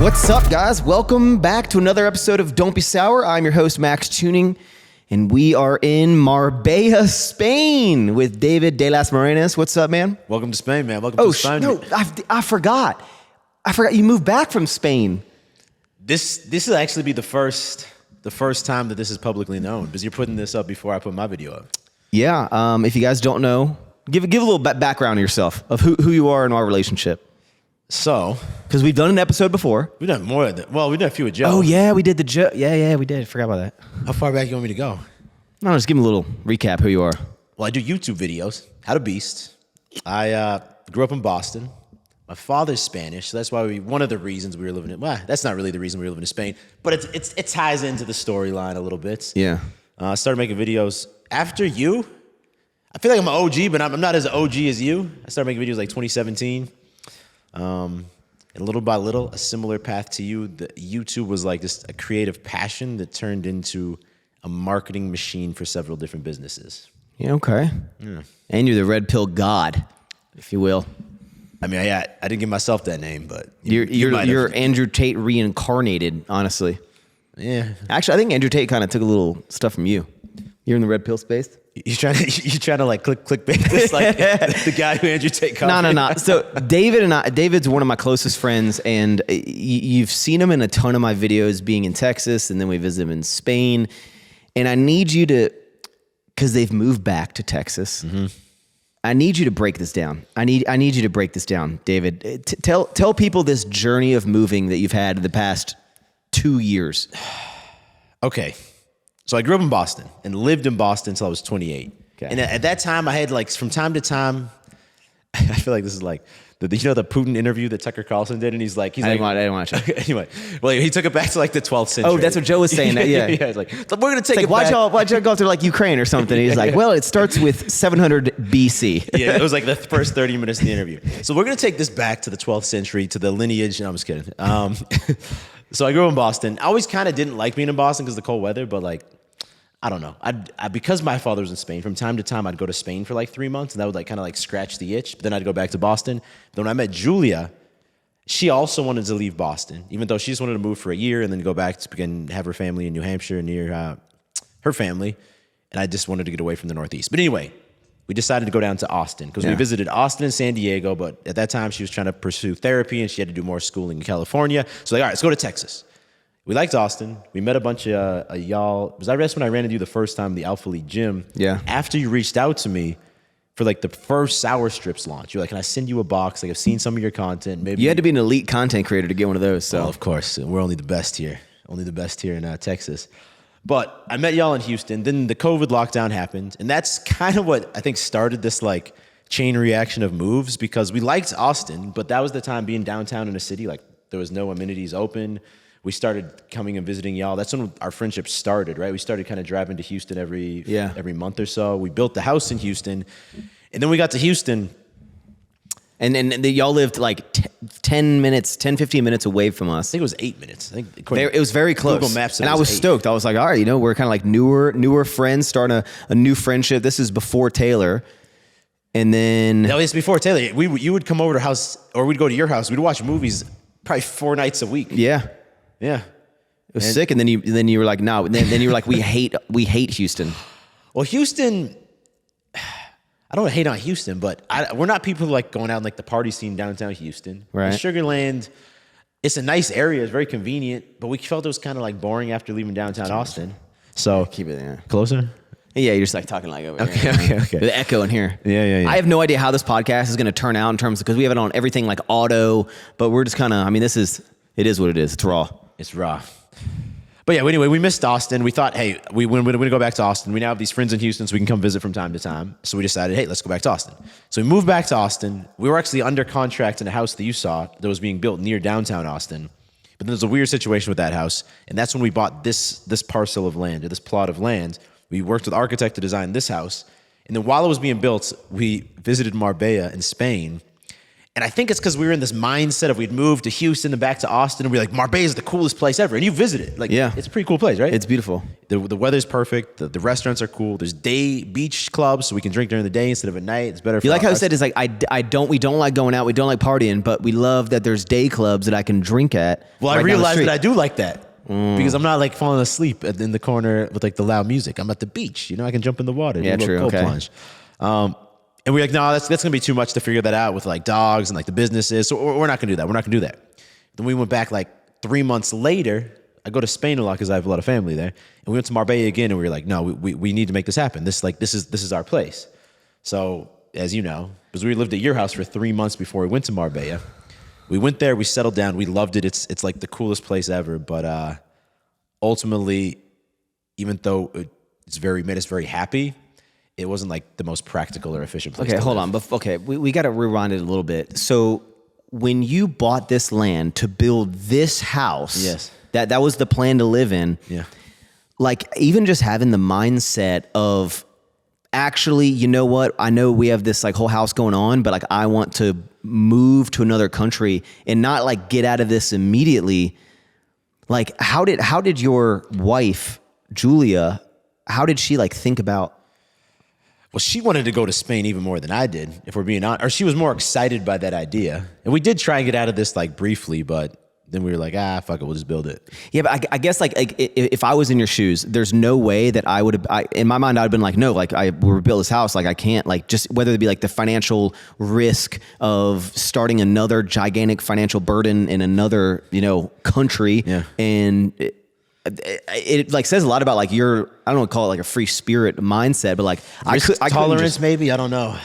What's up, guys? Welcome back to another episode of Don't Be Sour. I'm your host, Max Tuning, and we are in Marbella, Spain with David De La Marinas. What's up, man? Welcome to Spain, man. Welcome to Spain. No, I forgot. You moved back from Spain. This will actually be the first time that this is publicly known, because you're putting this up before I put my video up. Yeah. If you guys don't know, give a little background of yourself, of who you are in our relationship. So, because we've done an episode before. We've done more of that. Well, we did a few with Joe. Oh, yeah, we did the Joe. Yeah, we did. I forgot about that. How far back you want me to go? No, just give me a little recap who you are. Well, I do YouTube videos. How to Beast. I grew up in Boston. My father's Spanish, so that's why one of the reasons we were living in. Well, that's not really the reason we were living in Spain, but it ties into the storyline a little bit. Yeah. I started making videos after you. I feel like I'm an OG, but I'm not as OG as you. I started making videos like 2017. And little by little, a similar path to you. The YouTube was like just a creative passion that turned into a marketing machine for several different businesses. Yeah, okay. Yeah. And you're the red pill god, if you will. I mean, I didn't give myself that name, but you're Andrew Tate reincarnated, honestly. Yeah. Actually, I think Andrew Tate kind of took a little stuff from you. You're in the red pill space. You're trying to like clickbait this, like the guy who Andrew Tate copied. No. So David's one of my closest friends, and you've seen him in a ton of my videos being in Texas, and then we visit him in Spain. And I need you to, because they've moved back to Texas. Mm-hmm. I need you to break this down. I need you to break this down, David. Tell people this journey of moving that you've had in the past 2 years. Okay. So I grew up in Boston and lived in Boston until I was 28. Okay. And at that time, I had like, from time to time, I feel like this is like, the Putin interview that Tucker Carlson did, and he's like, I didn't want to check. Anyway, well, he took it back to like the 12th century. Oh, that's what Joe was saying. Yeah. Yeah, it's like, we're going to take it back. Why'd y'all go through like Ukraine or something? He's like, well, it starts with 700 BC. Yeah, it was like the first 30 minutes of the interview. So we're going to take this back to the 12th century, to the lineage. No, I'm just kidding. So I grew up in Boston. I always kind of didn't like being in Boston because of the cold weather, but like, I don't know. Because my father was in Spain, from time to time, I'd go to Spain for like 3 months, and that would like kind of like scratch the itch. But then I'd go back to Boston. But when I met Julia, she also wanted to leave Boston, even though she just wanted to move for a year and then go back to have her family in New Hampshire near her family. And I just wanted to get away from the Northeast. But anyway, we decided to go down to Austin because we visited Austin and San Diego. But at that time, she was trying to pursue therapy, and she had to do more schooling in California. So like, all right, let's go to Texas. We liked Austin. We met a bunch of y'all. Was I when I ran into you the first time in the Alpha League gym? Yeah. After you reached out to me for like the first Sour Strips launch, you're like, can I send you a box? Like, I've seen some of your content. Maybe you had to be an elite content creator to get one of those. So well, of course, we're only the best here. Only the best here in Texas. But I met y'all in Houston. Then the COVID lockdown happened, and that's kind of what I think started this like chain reaction of moves, because we liked Austin, but that was the time being downtown in a city, like there was no amenities open. We started coming and visiting y'all. That's when our friendship started, right? We started kind of driving to Houston every month or so. We built the house in Houston, and then we got to Houston. And y'all lived like 15 minutes away from us. I think it was 8 minutes. It was very close. Google Maps. And I was stoked. I was like, all right, we're kind of like newer friends, starting a new friendship. This is before Taylor. And then... No, it's before Taylor. You would come over to our house, or we'd go to your house. We'd watch movies probably 4 nights a week. Yeah. Yeah. It was sick. And then you were like, no. Then you were like, we hate Houston. Well, Houston... I don't hate on Houston, but we're not people who like going out in like the party scene downtown Houston. Right. Sugarland, it's a nice area. It's very convenient, but we felt it was kind of like boring after leaving downtown Austin. So keep it there. Closer? Yeah, you're just like talking like over here. Okay. The echo in here. Yeah. I have no idea how this podcast is going to turn out in terms of, because we have it on everything like auto, but we're just kind of, it is what it is. It's raw. It's raw. But yeah, anyway, we missed Austin. We thought, hey, we're going to go back to Austin. We now have these friends in Houston, so we can come visit from time to time. So we decided, hey, let's go back to Austin. So we moved back to Austin. We were actually under contract in a house that you saw that was being built near downtown Austin. But then there's a weird situation with that house, and that's when we bought this parcel of land, or this plot of land. We worked with an architect to design this house. And then while it was being built, we visited Marbella in Spain. And I think it's because we were in this mindset of we'd moved to Houston and back to Austin, and we were like, Marbella is the coolest place ever. And you visited. Like, Yeah. it's a pretty cool place, right? It's beautiful. The weather's perfect. The restaurants are cool. There's day beach clubs, so we can drink during the day instead of at night. It's better for You like how I us. said it's like we don't like going out, we don't like partying, but we love that there's day clubs that I can drink at. Well, right I down the realized street. that I do like that because I'm not like falling asleep in the corner with like the loud music. I'm at the beach. You know, I can jump in the water. Yeah, do a little true, cold okay. plunge. And we're like, no, that's going to be too much to figure that out with like dogs and like the businesses. So we're not going to do that. We're not going to do that. Then we went back like 3 months later. I go to Spain a lot because I have a lot of family there. And we went to Marbella again, and we were like, no, we need to make this happen. This is our place. So as you know, because we lived at your house for 3 months before we went to Marbella. We went there, we settled down, we loved it. It's like the coolest place ever. But ultimately, even though made us very happy, it wasn't like the most practical or efficient place. Okay, to hold live. on. Okay, we got to rewind it a little bit. So when you bought this land to build this house, Yes. that was the plan to live in. Yeah. Like even just having the mindset of actually, you know what? I know we have this like whole house going on, but like I want to move to another country and not like get out of this immediately. Like how did your wife, Julia, how did she like think about? Well, she wanted to go to Spain even more than I did, if we're being honest. Or she was more excited by that idea. And we did try and get out of this like briefly, but then we were like, fuck it, we'll just build it. Yeah, but I guess like if I was in your shoes, there's no way that I would have. In my mind, I'd been like, no, like we built this house, like I can't, like just whether it be like the financial risk of starting another gigantic financial burden in another country, Yeah. and it like says a lot about like your, I don't want to call it like a free spirit mindset, but like I couldn't Tolerance, just- maybe? I don't know.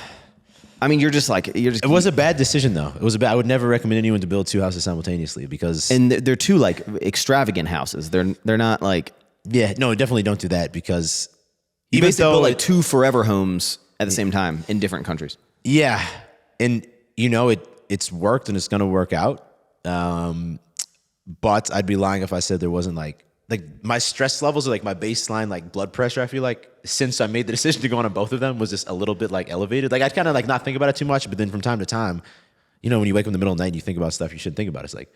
I mean, you're just. It was a bad decision, though. It was I would never recommend anyone to build two houses simultaneously because. And they're two like extravagant houses. They're not like. Yeah, no, definitely don't do that because. You Even basically though built like two forever homes at the same time in different countries. Yeah, and it's worked and it's gonna work out. But I'd be lying if I said there wasn't like my stress levels or like my baseline like blood pressure. I feel like since I made the decision to go on both of them was just a little bit like elevated. Like I'd kind of like not think about it too much, but then from time to time, when you wake up in the middle of the night and you think about stuff you shouldn't think about. It's like,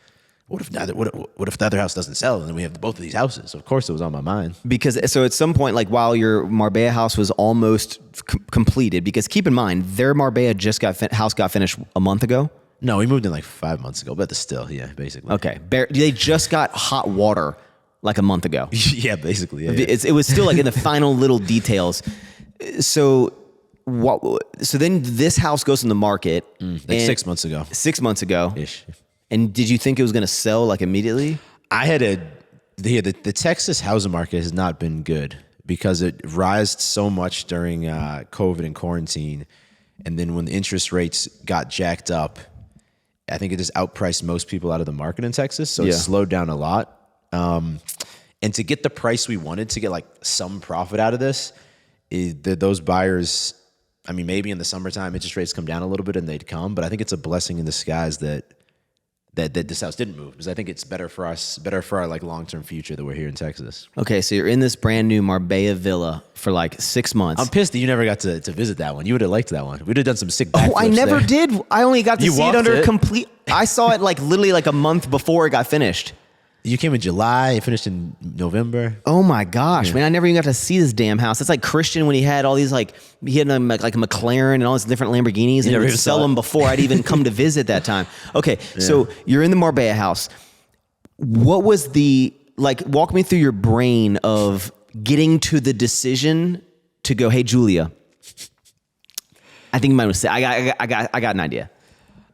what if the other house doesn't sell and then we have both of these houses? So of course it was on my mind. Because so at some point, like while your Marbella house was almost completed, because keep in mind their Marbella house got finished a month ago. No, we moved in like 5 months ago, but still, yeah, basically. Okay, they just got hot water like a month ago. Yeah, basically. Yeah. It was still like in the final little details. So then this house goes in the market Like 6 months ago. 6 months ago. Ish. And did you think it was going to sell like immediately? I had the Texas housing market has not been good because it rised so much during COVID and quarantine. And then when the interest rates got jacked up, I think it just outpriced most people out of the market in Texas. So it slowed down a lot. And to get the price we wanted to get like some profit out of this, those buyers, I mean, maybe in the summertime interest rates come down a little bit and they'd come, but I think it's a blessing in disguise that this house didn't move because I think it's better for us, better for our like long-term future that we're here in Texas. Okay, so you're in this brand new Marbella villa for like 6 months. I'm pissed that you never got to visit that one. You would have liked that one. We'd have done some sick backflips. Oh, I never there. did. I only got to You see it walked under it. complete. I saw it like literally like a month before it got finished. You came in July, you finished in November. Oh my gosh, man! I never even got to see this damn house. It's like Christian when he had all these like he had like a McLaren and all these different Lamborghinis, and he never would even sell saw them it. before I'd even come to visit that time. Okay, so you're in the Marbella house. What was walk me through your brain of getting to the decision to go, hey Julia, I think you might want to say I got an idea.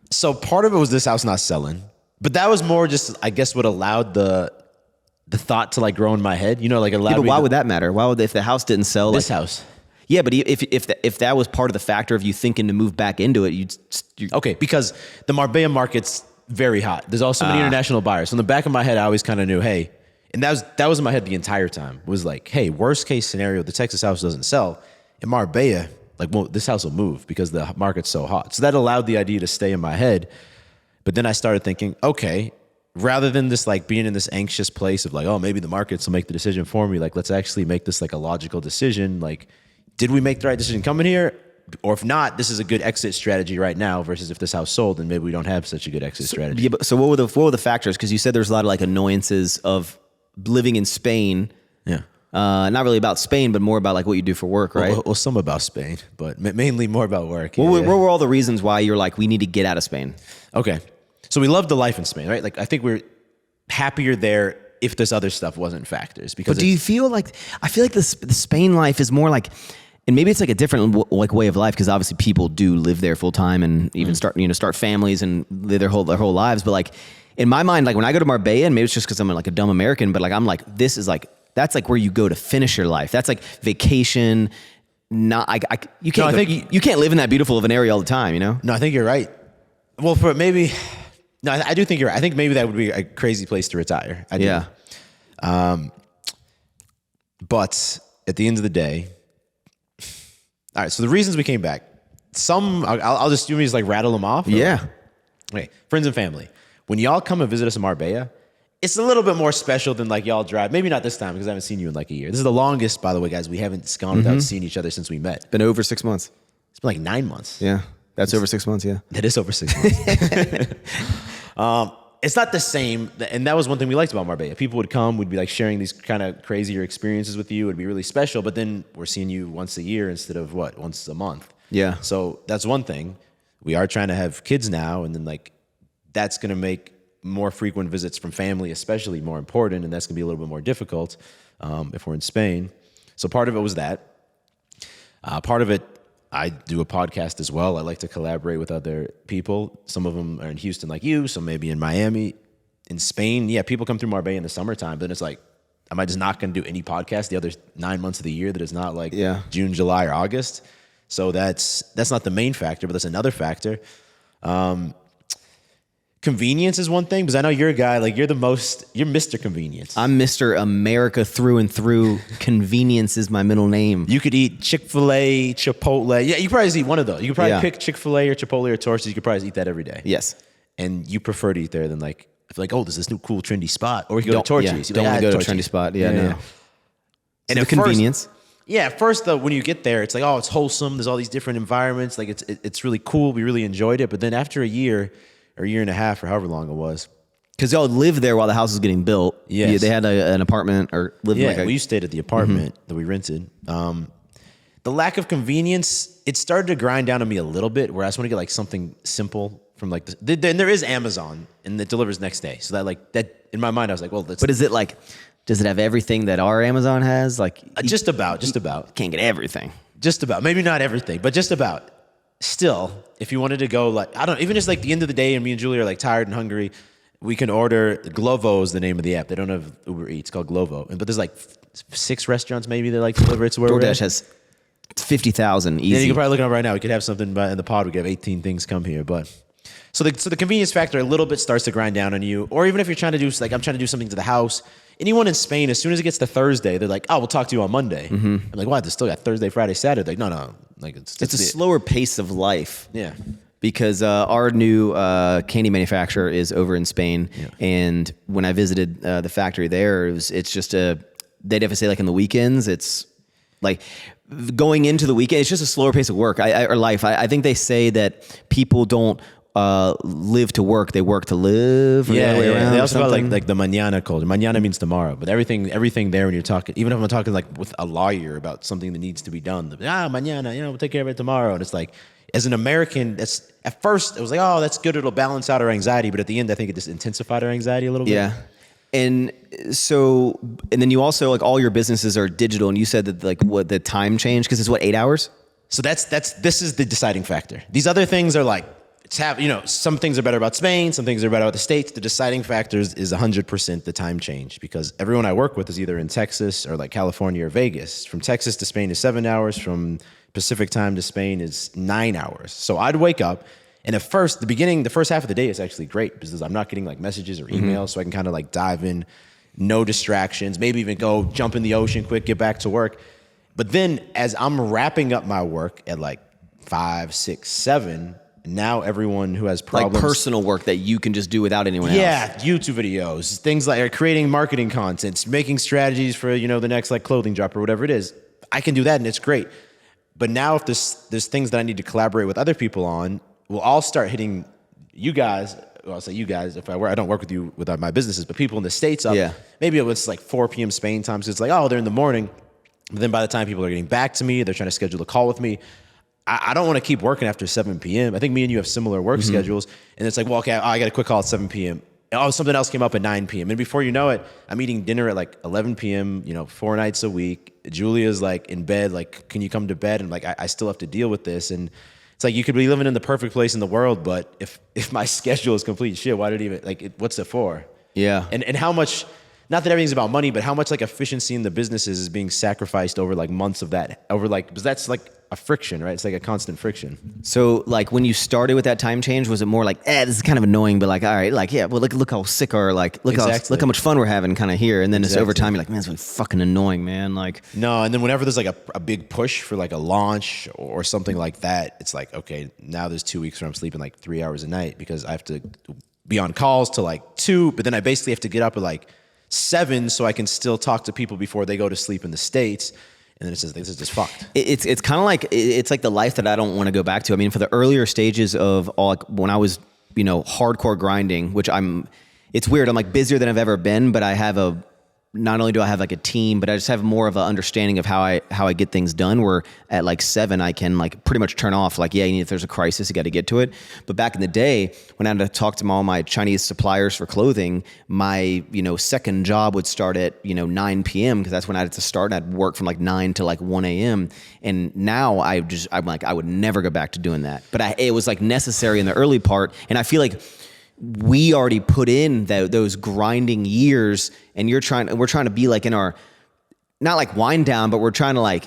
So part of it was this house not selling, but that was more just I guess what allowed the thought to like grow in my head. Like allowed. Yeah, but me why to- would that matter? Why would if the house didn't sell? this house? Yeah, but if that was part of the factor of you thinking to move back into it, you'd Okay, because the Marbella market's very hot. There's also many international buyers. So in the back of my head, I always kind of knew, hey, and that was in my head the entire time. Was like, hey, worst case scenario, the Texas house doesn't sell. In Marbella, this house will move because the market's so hot. So that allowed the idea to stay in my head. But then I started thinking, okay, rather than this like being in this anxious place of like, oh, maybe the markets will make the decision for me. Like, let's actually make this like a logical decision. Like, did we make the right decision coming here? Or if not, this is a good exit strategy right now versus if this house sold, then maybe we don't have such a good exit strategy. Yeah, but so what were the factors? Because you said there's a lot of like annoyances of living in Spain. Yeah. Not really about Spain, but more about like what you do for work, right? Well, some about Spain, but mainly more about work. What were all the reasons why you're like, we need to get out of Spain? Okay. So we love the life in Spain, right? Like I think we're happier there if this other stuff wasn't factors. Because But do you feel like, I feel like the Spain life is more like, and maybe it's like a different like way of life, because obviously people do live there full time and even start families and live their whole lives. But like in my mind, like when I go to Marbella, and maybe it's just because I'm like a dumb American, but like I'm like, this is like, that's like where you go to finish your life. That's like vacation. Not you can't. No, you can't live in that beautiful of an area all the time. You know. No, I think you're right. Well, I do think you're right. I think maybe that would be a crazy place to retire. I do. Yeah. But at the end of the day, all right. So the reasons we came back, I'll just do me just like rattle them off. Yeah. Okay. Friends and family. When y'all come and visit us in Marbella, it's a little bit more special than like y'all drive. Maybe not this time because I haven't seen you in like a year. This is the longest, by the way, guys. We haven't gone without seeing each other since we met. Been over 6 months. It's been like 9 months. Yeah. That's over 6 months. Yeah. That is over 6 months. It's not the same. And that was one thing we liked about Marbella. People would come, would be like sharing these kind of crazier experiences with you. It'd be really special. But then we're seeing you once a year instead of once a month. Yeah. So that's one thing. We are trying to have kids now. And then like, that's going to make more frequent visits from family, especially more important. And that's going to be a little bit more difficult if we're in Spain. So part of it was that. Part of it, I do a podcast as well. I like to collaborate with other people. Some of them are in Houston like you, some maybe in Miami. In Spain, yeah, people come through Marbella in the summertime, but then it's like, am I just not going to do any podcast the other 9 months of the year that is not like June, July, or August? So that's not the main factor, but that's another factor. Convenience is one thing, because I know you're a guy, like you're Mr. Convenience. I'm Mr. America through and through. Convenience is my middle name. You could eat Chick-fil-A, Chipotle. Yeah, you could probably just eat one of those. You could probably pick Chick-fil-A or Chipotle or Torchy's. You could probably eat that every day. Yes. And you prefer to eat there than like, if like, oh, there's this new cool trendy spot. Or you can go to Torchy's. Yeah, don't want to go to a trendy spot. Yeah, no. And the convenience. At first though, when you get there, it's like, oh, it's wholesome. There's all these different environments. Like it's really cool. We really enjoyed it. But then after a year or year and a half or however long it was. Because y'all lived there while the house was getting built. Yes. Yeah, they had an apartment or lived in like well, you stayed at the apartment that we rented. The lack of convenience, it started to grind down on me a little bit, where I just want to get like something simple from like then there is Amazon and it delivers next day. So that in my mind I was like, well, but is it like, does it have everything that our Amazon has? Like just about. Can't get everything. Just about. Maybe not everything, but just about. Still, if you wanted to go like, I don't even just like the end of the day and me and Julie are like tired and hungry, we can order. Glovo is the name of the app. They don't have Uber Eats. It's called Glovo. But there's like 6 restaurants maybe that like deliver it to where DoorDash has 50,000 easy. Yeah, you can probably look it up right now. We could have something in the pod. We could have 18 things come here. But so the convenience factor a little bit starts to grind down on you. Or even if you're trying to do like, I'm trying to do something to the house. Anyone in Spain, as soon as it gets to Thursday, they're like, oh, we'll talk to you on Monday. I'm like, what? They still got Thursday, Friday, Saturday. Like, no. Like it's a slower pace of life. Yeah. Because our new candy manufacturer is over in Spain. Yeah. And when I visited the factory there, it's just they'd have to say like on the weekends, it's like going into the weekend, it's just a slower pace of work or life. I think they say that people don't live to work, they work to live. Or the other way around. They also call something. like the mañana culture. Mañana means tomorrow, but everything there when you're talking, even if I'm talking like with a lawyer about something that needs to be done, mañana, we'll take care of it tomorrow. And it's like, as an American, that's at first it was like, oh, that's good, it'll balance out our anxiety, but at the end I think it just intensified our anxiety a little bit. Yeah. And so, and then you also like all your businesses are digital, and you said that like what the time change, because it's 8 hours. So this is the deciding factor. These other things are like, some things are better about Spain, some things are better about the States. The deciding factors is 100% the time change, because everyone I work with is either in Texas or like California or Vegas. From Texas to Spain is 7 hours. From Pacific time to Spain is 9 hours. So I'd wake up, and at first, the first half of the day is actually great because I'm not getting like messages or emails, so I can kind of like dive in, no distractions, maybe even go jump in the ocean quick, get back to work. But then as I'm wrapping up my work at like 5, 6, 7, now everyone who has problems, like personal work that you can just do without anyone else. Yeah, YouTube videos, things like creating marketing content, making strategies for the next like clothing drop or whatever it is. I can do that and it's great. But now if there's things that I need to collaborate with other people on, we'll all start hitting you guys. Well, I'll say you guys, if I don't work with you with my businesses, but people in the States up, maybe it was like 4 p.m. Spain time. So it's like, oh, they're in the morning. But then by the time people are getting back to me, they're trying to schedule a call with me. I don't want to keep working after 7 p.m. I think me and you have similar work schedules. And it's like, well, okay, I got a quick call at 7 p.m. Oh, something else came up at 9 p.m. And before you know it, I'm eating dinner at like 11 p.m., 4 nights a week. Julia's like in bed, like, can you come to bed? And like, I still have to deal with this. And it's like, you could be living in the perfect place in the world, but if my schedule is complete shit, why did it even, like, what's it for? Yeah. And how much, not that everything's about money, but how much like efficiency in the businesses is being sacrificed over like months of that, because that's like a friction, right? It's like a constant friction. So like when you started with that time change, was it more like, this is kind of annoying, but like, all right, like, yeah, well, look how sick or like, look how much fun we're having kind of here. And then it's over time, you're like, man, it's really fucking annoying, man. Like, no. And then whenever there's like a big push for like a launch or something like that, it's like, okay, now there's 2 weeks where I'm sleeping like 3 hours a night because I have to be on calls till like 2, but then I basically have to get up at like 7 so I can still talk to people before they go to sleep in the States. And then it's just, this is just fucked. It's kind of like, it's like the life that I don't want to go back to. I mean, for the earlier stages of all, like when I was, hardcore grinding, which it's weird. I'm like busier than I've ever been, but not only do I have like a team, but I just have more of an understanding of how I get things done, where at like 7, I can like pretty much turn off, like, if there's a crisis, you got to get to it. But back in the day when I had to talk to all my Chinese suppliers for clothing, my, second job would start at, 9 p.m. because that's when I had to start. I'd work from like 9 to like 1 a.m. And now I'm like, I would never go back to doing that. But it was like necessary in the early part. And I feel like we already put in those grinding years, and we're trying to be like in our, not like wind down, but we're trying to like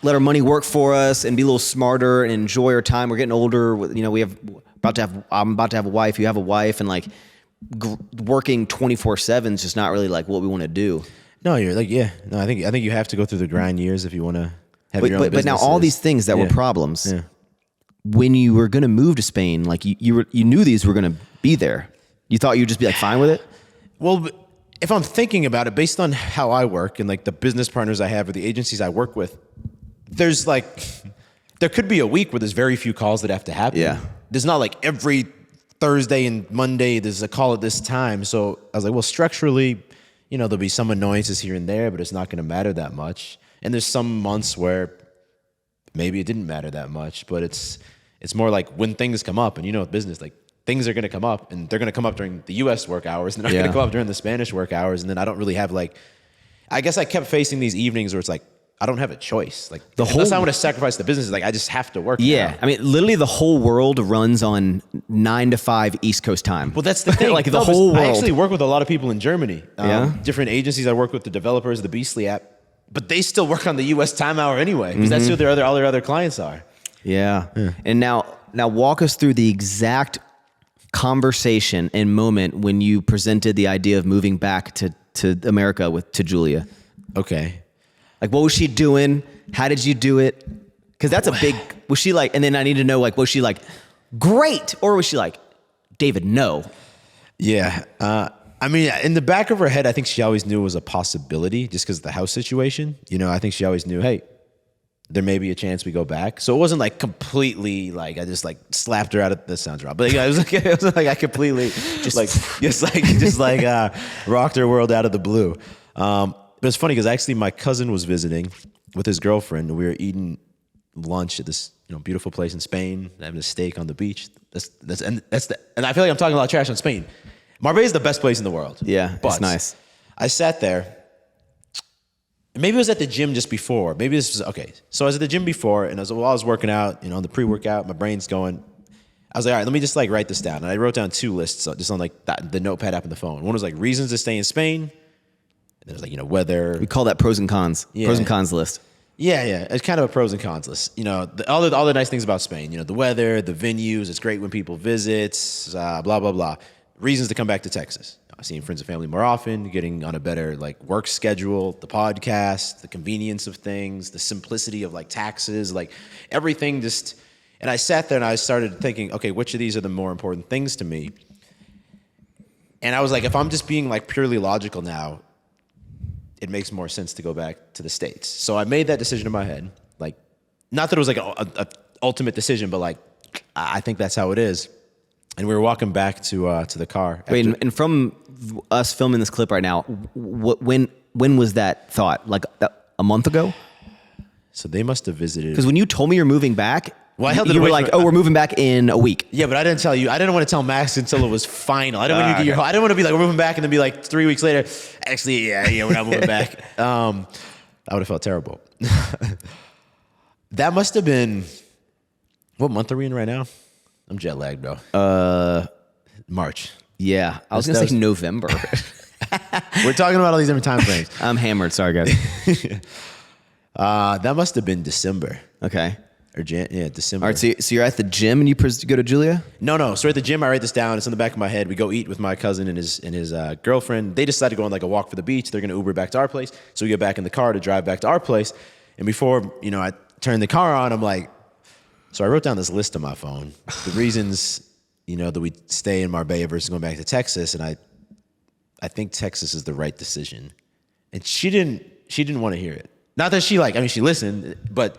let our money work for us and be a little smarter and enjoy our time. We're getting older. I'm about to have a wife. You have a wife, and like working 24/7 is just not really like what we want to do. No, you're like, I think you have to go through the grind years if you want to have your own businesses. But now all these things that were problems, when you were going to move to Spain, like you knew these were going to be there. You thought you'd just be like fine with it? Well, if I'm thinking about it based on how I work and like the business partners I have or the agencies I work with, there could be a week where there's very few calls that have to happen. Yeah. There's not like every Thursday and Monday there's a call at this time. So I was like, well, structurally, there'll be some annoyances here and there, but it's not going to matter that much. And there's some months where maybe it didn't matter that much, but it's more like when things come up, and with business, like things are going to come up, and they're going to come up during the U.S. work hours, and they're not going to come up during the Spanish work hours. And then I don't really have I guess I kept facing these evenings where it's like, I don't have a choice. Like unless I want to sacrifice the business, like I just have to work. Yeah. Now. I mean, literally the whole world runs on 9 to 5 East Coast time. Well, that's the thing. The whole world. I actually work with a lot of people in Germany. Different agencies. I work with the developers of the Beastly app, but they still work on the U.S. time hour anyway, because that's who all their other clients are. Yeah. And now walk us through the exact conversation and moment when you presented the idea of moving back to America to Julia. Okay. Like, what was she doing? How did you do it? Because that's a big, was she like, and then I need to know, like, was she like, great? Or was she like, David, no? Yeah. I mean, in the back of her head, I think she always knew it was a possibility just because of the house situation. I think she always knew, hey, there may be a chance we go back. So it wasn't like completely like I just like slapped her out of, this sounds wrong, but it was like I completely just rocked her world out of the blue. But it's funny because actually my cousin was visiting with his girlfriend, and we were eating lunch at this beautiful place in Spain, having a steak on the beach. And I feel like I'm talking a lot of trash on Spain. Marbella is the best place in the world. Yeah, but it's nice. I sat there. Maybe it was at the gym just before. Maybe this was, okay. So I was at the gym before, and while I was working out, the pre-workout, my brain's going. I was like, all right, let me just like write this down. And I wrote down 2 lists just on like the notepad app on the phone. One was like reasons to stay in Spain. And there was like, weather. We call that pros and cons. Yeah. Pros and cons list. Yeah. It's kind of a pros and cons list. All the nice things about Spain. The weather, the venues. It's great when people visit. Blah blah blah. Reasons to come back to Texas. Seeing friends and family more often, getting on a better like work schedule, the podcast, the convenience of things, the simplicity of like taxes, like everything just. And I sat there and I started thinking, okay, which of these are the more important things to me? And I was like, if I'm just being like purely logical now, it makes more sense to go back to the States. So I made that decision in my head. Like, not that it was like a ultimate decision, but like I think that's how it is. And we were walking back to the car. Wait, and from us filming this clip right now, when was that thought? Like a month ago? So they must have visited. Because when you told me you're moving back, well, I held it you were away like, from- "Oh, we're moving back in a week." Yeah, but I didn't tell you. I didn't want to tell Max until it was final. I didn't want you to get your. I didn't want to be like, we're moving back, and then be like 3 weeks later. Actually, yeah, we're not moving back. I would have felt terrible. That must have been. What month are we in right now? I'm jet lagged, bro. March. Yeah, I was gonna say November. We're talking about all these different time frames. I'm hammered. Sorry, guys. That must have been December Okay. or December. All right. So you're at the gym and you go to Julia? No. So at the gym, I write this down. It's in the back of my head. We go eat with my cousin and his girlfriend. They decide to go on like a walk for the beach. They're gonna Uber back to our place. So we get back in the car to drive back to our place. And before I turn the car on, I'm like, so I wrote down this list on my phone. The reasons that we stay in Marbella versus going back to Texas, and I think Texas is the right decision. And she didn't want to hear it. Not that she she listened, but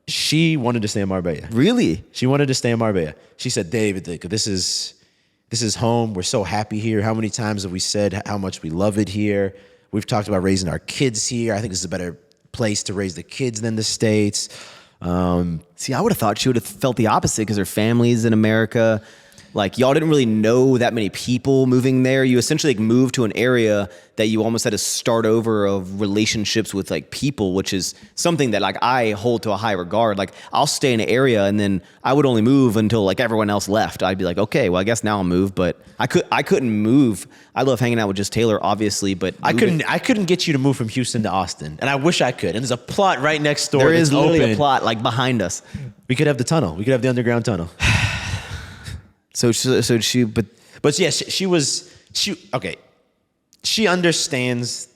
she wanted to stay in Marbella. Really? She wanted to stay in Marbella. She said, David, this is home. We're so happy here. How many times have we said how much we love it here? We've talked about raising our kids here. I think this is a better place to raise the kids than the States. See, I would have thought she would have felt the opposite because her family's in America. Like, y'all didn't really know that many people moving there. You essentially moved to an area that you almost had to start over of relationships with like people, which is something that like I hold to a high regard. Like, I'll stay in an area and then I would only move until like everyone else left. I'd be like, okay, well, I guess now I'll move, but I couldn't move. I love hanging out with just Taylor, obviously, but I couldn't get you to move from Houston to Austin, and I wish I could. And there's a plot right next door. There is that's literally open. a plot like behind us. We could have the tunnel. We could have the underground tunnel. But yeah, okay. She understands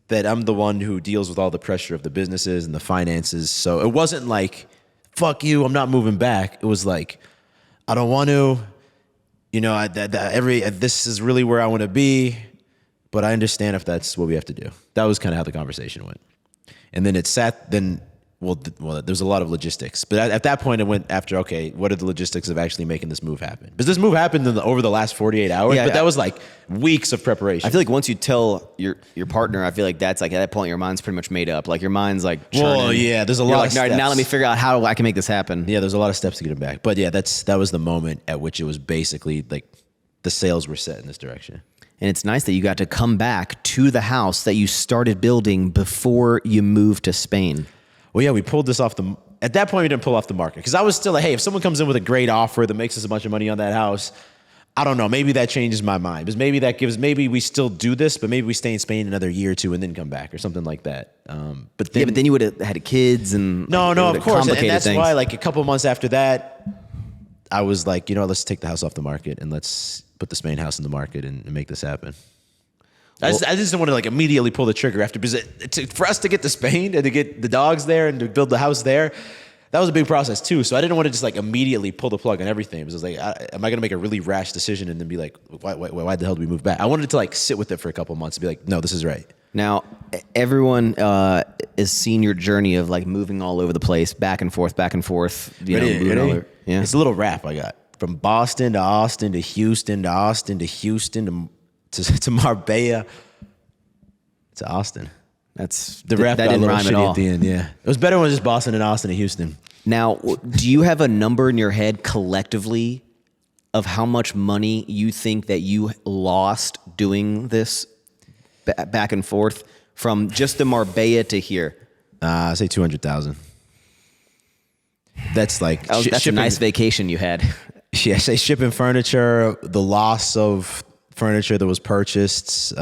that I'm the one who deals with all the pressure of the businesses and the finances. So it wasn't like, fuck you, I'm not moving back. It was like, I don't want to, this is really where I want to be, but I understand if that's what we have to do. That was kind of how the conversation went. And then there's a lot of logistics. But at that point, it went after, okay, what are the logistics of actually making this move happen? Because this move happened over the last 48 hours, but that was like weeks of preparation. I feel like once you tell your partner, I feel like that's like at that point, your mind's pretty much made up. Like your mind's like churning. Well, yeah, there's a lot of steps. All right, now let me figure out how I can make this happen. Yeah, there's a lot of steps to get it back. But yeah, that was the moment at which it was basically like the sails were set in this direction. And it's nice that you got to come back to the house that you started building before you moved to Spain. Well, yeah, we pulled this off at that point, we didn't pull off the market. Because I was still like, hey, if someone comes in with a great offer that makes us a bunch of money on that house, I don't know, maybe that changes my mind. Because maybe we still do this, but maybe we stay in Spain another year or two and then come back or something like that. But then you would have had kids and... No, of course. And that's things. why, like, a couple months after that, I was like, let's take the house off the market and let's put the Spain house in the market and make this happen. I just didn't want to like immediately pull the trigger after, because for us to get to Spain and to get the dogs there and to build the house there, that was a big process too. So I didn't want to just like immediately pull the plug on everything. It was like, am I going to make a really rash decision and then be like, why the hell did we move back? I wanted to like sit with it for a couple months and be like, no, this is right. Now, everyone has seen your journey of like moving all over the place, back and forth. Ready? Yeah. It's a little rap I got. From Boston to Austin to Houston to Austin to Houston to Marbella to Austin. That's the rap that didn't rhyme at all. At the end, yeah. It was better when it was just Boston and Austin and Houston. Now, do you have a number in your head collectively of how much money you think that you lost doing this back and forth from just the Marbella to here? I say 200,000. That's like that's shipping, a nice vacation you had. Yeah, I say shipping furniture, the loss of furniture that was purchased,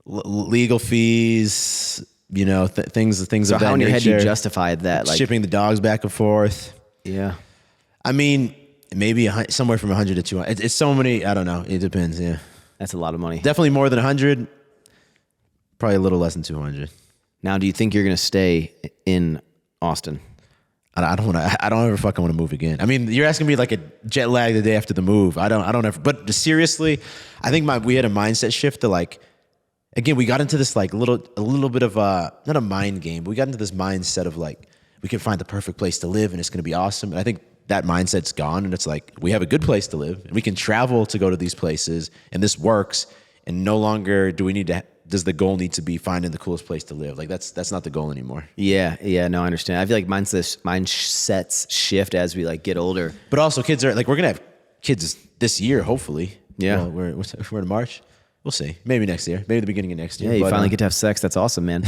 legal fees, things of that nature. So how in your head you justified that? Like shipping the dogs back and forth. Yeah. I mean, maybe somewhere from 100 to 200. It's so many. I don't know. It depends. Yeah. That's a lot of money. Definitely more than 100. Probably a little less than 200. Now, do you think you're going to stay in Austin? I don't ever fucking want to move again. I mean, you're asking me like a jet lag the day after the move. I don't ever, but seriously, I think we had a mindset shift to like, again, we got into this like a little bit of not a mind game, but we got into this mindset of like, we can find the perfect place to live and it's going to be awesome. And I think that mindset's gone, and it's like, we have a good place to live and we can travel to go to these places and this works, and no longer does the goal need to be finding the coolest place to live. Like that's not the goal anymore. Yeah, no, I understand. I feel like mindsets shift as we like get older. But also kids are like, we're going to have kids this year, hopefully. Yeah. Well, we're in March. We'll see. Maybe next year. Maybe the beginning of next year. Yeah, you finally get to have sex. That's awesome, man.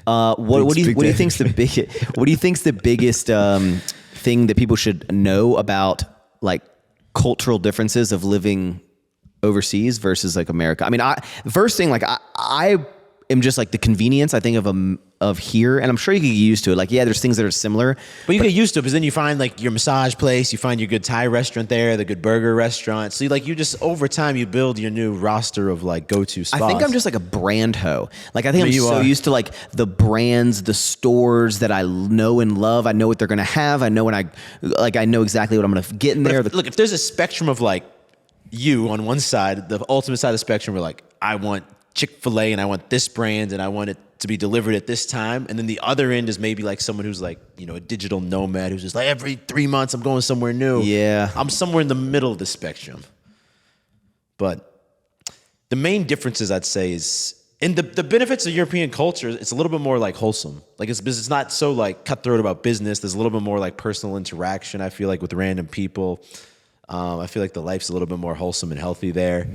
What do you think's the biggest thing that people should know about like cultural differences of living overseas versus like America? I mean, the first thing, like I am just like the convenience I think of here, and I'm sure you can get used to it. Like, yeah, there's things that are similar, but you get used to it because then you find like your massage place, you find your good Thai restaurant there, the good burger restaurant. So you just over time you build your new roster of like go-to spots. I think I'm just like a brand hoe. Like I think I'm so used to like the brands, the stores that I know and love. I know what they're gonna have. I know I know exactly what I'm gonna get in there. Look, if there's a spectrum of like you on one side, the ultimate side of the spectrum, we're like, I want Chick-fil-A and I want this brand and I want it to be delivered at this time. And then the other end is maybe like someone who's like, a digital nomad who's just like, every 3 months I'm going somewhere new. Yeah. I'm somewhere in the middle of the spectrum. But the main differences I'd say is, and the benefits of European culture, it's a little bit more like wholesome. Like it's not so like cutthroat about business. There's a little bit more like personal interaction, I feel like, with random people. I feel like the life's a little bit more wholesome and healthy there.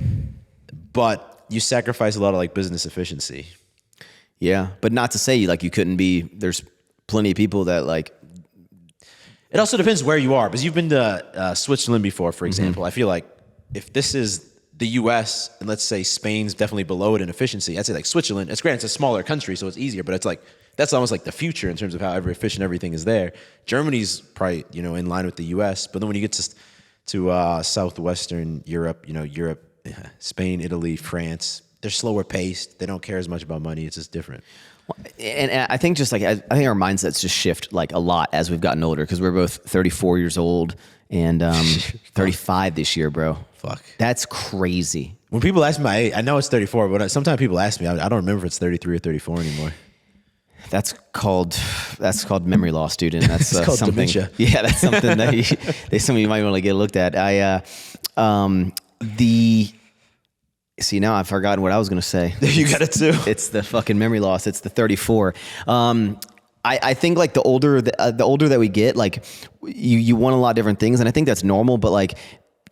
But you sacrifice a lot of like business efficiency. Yeah, but not to say like you couldn't be. There's plenty of people that like. It also depends where you are, because you've been to Switzerland before, for example. I feel like if this is the U.S. and let's say Spain's definitely below it in efficiency, I'd say like Switzerland. It's granted, it's a smaller country, so it's easier, but it's like that's almost like the future in terms of how efficient everything is there. Germany's probably in line with the U.S., but then when you get to southwestern Europe, Europe. Spain, Italy, France, they're slower paced. They don't care as much about money. It's just different. And I think just like, I think our mindsets just shift like a lot as we've gotten older, because we're both 34 years old and 35 this year, bro. Fuck. That's crazy. When people ask me my age, I know it's 34, but sometimes people ask me, I don't remember if it's 33 or 34 anymore. That's called memory loss, dude. And that's it's called something. Dementia. Yeah, that's something that some of you might want to get looked at. See, now I've forgotten what I was going to say. You got it too. It's the fucking memory loss. It's the 34. I think like the older that we get, like you want a lot of different things, and I think that's normal. But like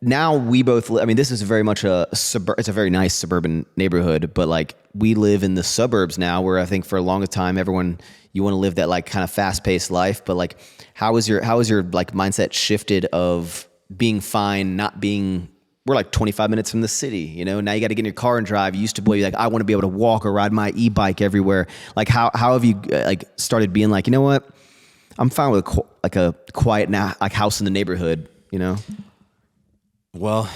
now we both, I mean, this is very much it's a very nice suburban neighborhood, but like we live in the suburbs now, where I think for a long time, you want to live that like kind of fast paced life. But like, how is your like mindset shifted of being fine, not being, we're like 25 minutes from the city, now you got to get in your car and drive. You used to be like, I want to be able to walk or ride my e-bike everywhere. Like how have you like started being like, you know what? I'm fine with a quiet like house in the neighborhood, Well,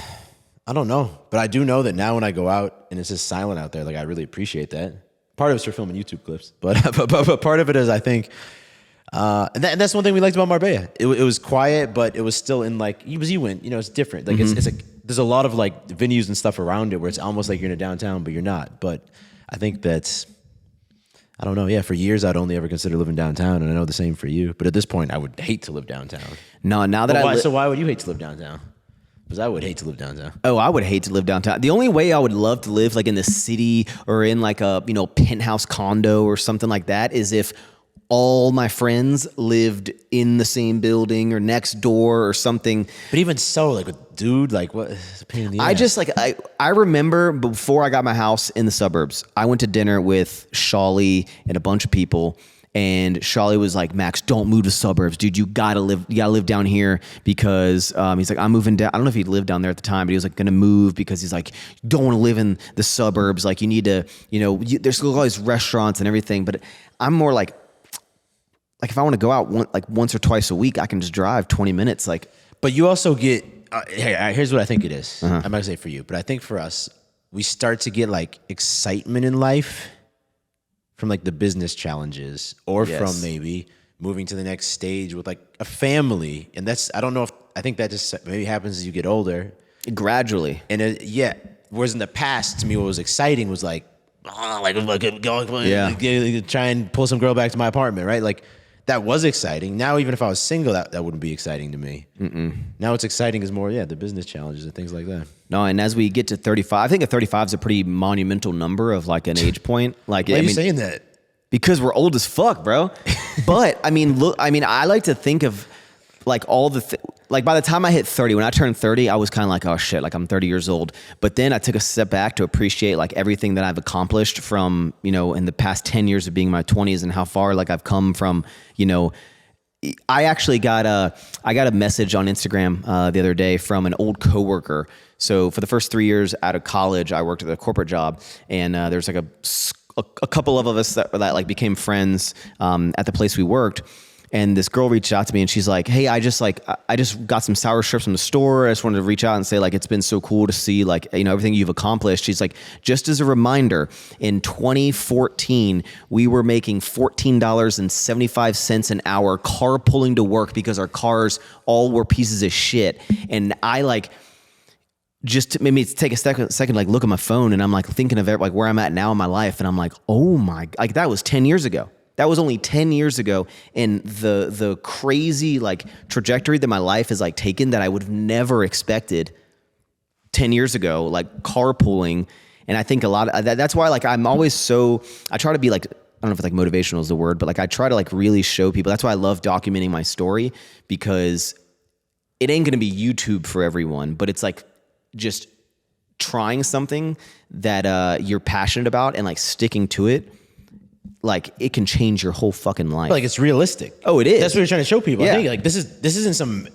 I don't know, but I do know that now when I go out and it's just silent out there, like I really appreciate that. Part of it's for filming YouTube clips, but part of it is I think, and that's one thing we liked about Marbella. It was quiet, but it was still in like, you went, it's different. Like there's a lot of like venues and stuff around it where it's almost like you're in a downtown, but you're not. But I think that's, I don't know. Yeah, for years I'd only ever consider living downtown, and I know the same for you. But at this point, I would hate to live downtown. No, now that so why would you hate to live downtown? Because I would hate to live downtown. Oh, I would hate to live downtown. The only way I would love to live like in the city or in like a penthouse condo or something like that is if all my friends lived in the same building or next door or something. But even so, like, dude, like, what? It's a pain in the ass. I just like, I remember before I got my house in the suburbs, I went to dinner with Shawley and a bunch of people. And Shawley was like, Max, don't move to the suburbs, dude. You gotta live down here because he's like, I'm moving down. I don't know if he lived down there at the time, but he was like gonna move because he's like, you don't want to live in the suburbs. Like you need to, there's all these restaurants and everything. But I'm more like if I want to go out once or twice a week, I can just drive 20 minutes. Like, but you also get. Here's what I think it is. I'm not gonna say for you, but I think for us, we start to get like excitement in life from like the business challenges or from maybe moving to the next stage with like a family. And I don't know if, I think that just maybe happens as you get older. Gradually. And whereas in the past, to me, what was exciting was like, try and pull some girl back to my apartment, right? Like that was exciting. Now, even if I was single, that wouldn't be exciting to me. Now what's exciting is more, the business challenges and things like that. No, and as we get to 35, I think a 35 is a pretty monumental number of like an age point. Like, Why are you saying that? Because we're old as fuck, bro. But I mean, look, I like to think of like all the like by the time I hit 30, when I turned 30, I was kind of like, oh shit, like I'm 30 years old. But then I took a step back to appreciate like everything that I've accomplished from, in the past 10 years of being in my 20s and how far like I've come from, I actually got a message on Instagram the other day from an old coworker. So for the first 3 years out of college, I worked at a corporate job, and there's like a couple of us that like became friends at the place we worked. And this girl reached out to me and she's like, hey, I just got some sour strips from the store. I just wanted to reach out and say like, it's been so cool to see like, everything you've accomplished. She's like, just as a reminder, in 2014, we were making $14.75 an hour carpooling to work because our cars all were pieces of shit. And I like, just to maybe take a second, like look at my phone and I'm like thinking of it, like where I'm at now in my life. And I'm like, oh my, like that was 10 years ago. That was only 10 years ago, and the crazy like trajectory that my life has like taken that I would have never expected 10 years ago, like carpooling. And I think a lot of that's why like I'm always I try to be like, I don't know if it's like motivational is the word, but like I try to like really show people. That's why I love documenting my story, because it ain't gonna be YouTube for everyone, but it's like just trying something that you're passionate about and like sticking to it. Like it can change your whole fucking life. Like it's realistic. Oh, it is. That's what you're trying to show people. Yeah. I think like this isn't some.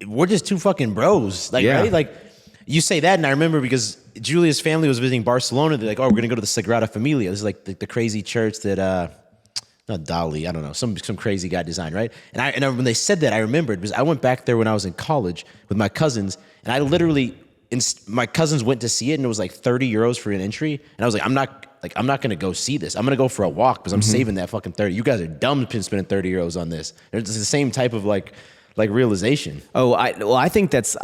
We're just two fucking bros. Like right. Like you say that, and I remember because Julia's family was visiting Barcelona. They're like, oh, we're gonna go to the Sagrada Familia. This is like the crazy church that not Dali. I don't know. Some crazy guy designed, right? And when they said that, I remembered because I went back there when I was in college with my cousins, and I literally. My cousins went to see it, and it was like 30 euros for an entry. And I was like, I'm not going to go see this. I'm going to go for a walk because I'm saving that fucking 30. You guys are dumb spending 30 euros on this. It's the same type of like realization. Oh, I think that's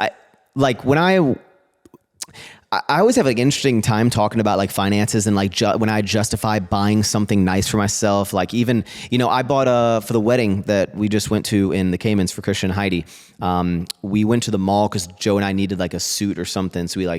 like when I always have like interesting time talking about like finances and like when I justify buying something nice for myself. Like even, I bought for the wedding that we just went to in the Caymans for Christian and Heidi. We went to the mall because Joe and I needed like a suit or something. So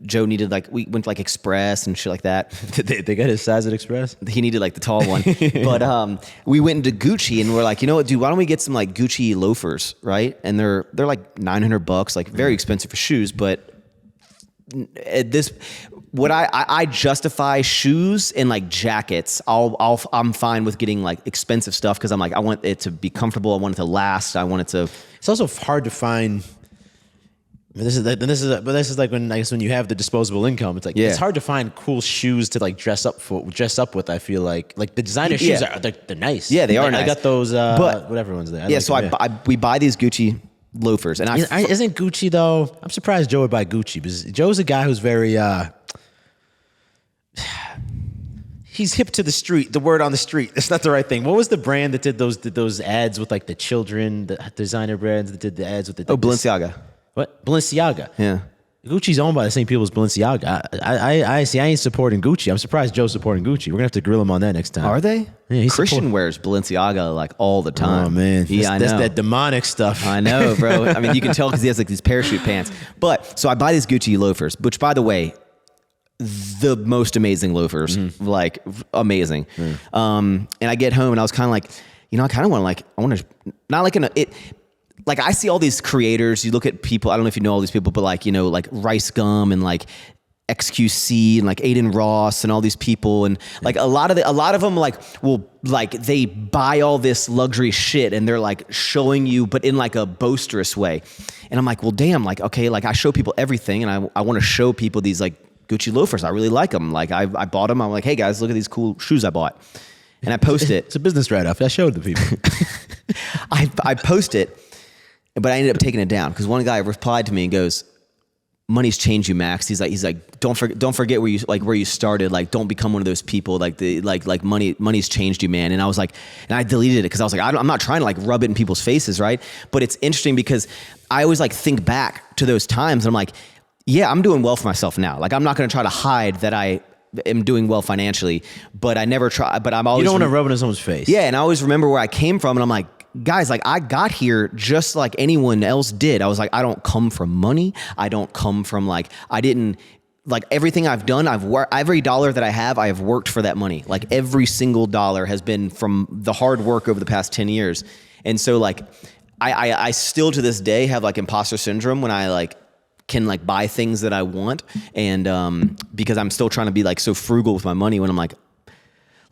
Joe needed we went to like Express and shit like that. They got his size at Express? He needed like the tall one. But we went into Gucci and we're like, you know what, dude, why don't we get some like Gucci loafers, right? And they're like $900, like very expensive for shoes, but I justify shoes and like jackets. I'm fine with getting like expensive stuff because I'm like, I want it to be comfortable. I want it to last. I want it to. It's also hard to find. This is like when I guess when you have the disposable income, it's like it's hard to find cool shoes to like dress up with. I feel like the designer shoes they're nice. Yeah, they are like, nice. I got those whatever ones there. We buy these Gucci loafers, and isn't Gucci though? I'm surprised Joe would buy Gucci because Joe's a guy who's very he's hip to the street. The word on the street. That's not the right thing. What was the brand that did those ads with like the children? The designer brands that did the ads with the Balenciaga. What? Balenciaga. Yeah. Gucci's owned by the same people as Balenciaga. I see. I ain't supporting Gucci. I'm surprised Joe's supporting Gucci. We're gonna have to grill him on that next time. Are they? Yeah, Christian wears Balenciaga like all the time. Oh man, yeah, that's that demonic stuff. I know, bro. I mean, you can tell because he has like these parachute pants. But so I buy these Gucci loafers, which, by the way, the most amazing loafers, like amazing. And I get home and I was kind of like, I kind of want to not like like I see all these creators. You look at people. I don't know if you know all these people, but like like Rice Gum and like XQC and like Aiden Ross and all these people, and like a lot of them they buy all this luxury shit and they're like showing you, but in like a boisterous way. And I'm like, well, damn, like okay, like I show people everything, and I want to show people these like Gucci loafers. I really like them. Like I bought them. I'm like, hey guys, look at these cool shoes I bought, and I post it. It's a business write-off. I showed the people. I post it. But I ended up taking it down because one guy replied to me and goes, "Money's changed you, Max." He's like, don't forget where you started. Like, don't become one of those people. Like money's changed you, man. And I was like, and I deleted it because I was like, I'm not trying to like rub it in people's faces, right? But it's interesting because I always like think back to those times and I'm like, yeah, I'm doing well for myself now. Like, I'm not going to try to hide that I am doing well financially, but I never try. But I'm always You don't want to rub it in someone's face. yeah, and I always remember where I came from, and I'm like, guys, like I got here just like anyone else did. I was like, I don't come from money. I don't come from I didn't like everything I've done. I've worked every dollar that I have worked for that money. Like every single dollar has been from the hard work over the past 10 years. And so like, I still to this day have like imposter syndrome when I like can like buy things that I want. And, because I'm still trying to be like so frugal with my money when I'm like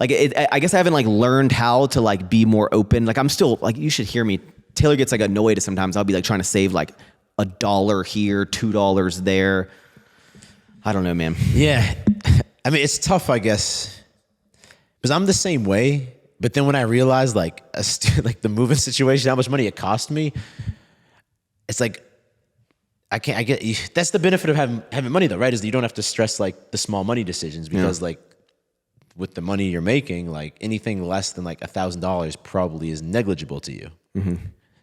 I guess I haven't like learned how to like be more open. Like I'm still like, you should hear me. Taylor gets like annoyed sometimes. I'll be like trying to save like $1 here, $2 there. I don't know, man. Yeah. I mean, it's tough, I guess, because I'm the same way. But then when I realized like like the moving situation, how much money it cost me, it's like, I get, that's the benefit of having money though, right? Is that you don't have to stress like the small money decisions because like, with the money you're making, like anything less than like $1,000 probably is negligible to you,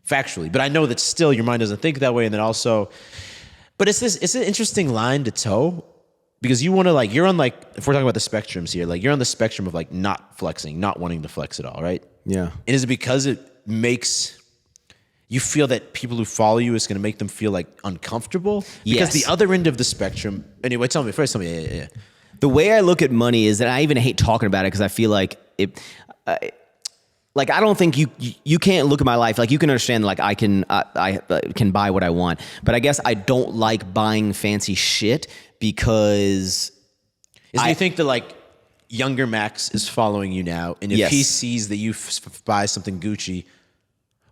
factually. But I know that still your mind doesn't think that way. And then also, but it's an interesting line to toe because you want to like, you're on like, if we're talking about the spectrums here, like you're on the spectrum of like not flexing, not wanting to flex at all, right? Yeah. And is it because it makes you feel that people who follow you is going to make them feel like uncomfortable? Because the other end of the spectrum, anyway, tell me. Yeah. The way I look at money is that I even hate talking about it because I feel like it. Like I don't think you can't look at my life like you can understand like I can buy what I want, but I guess I don't like buying fancy shit because you think that like younger Max is following you now, and if he sees that you buy something Gucci.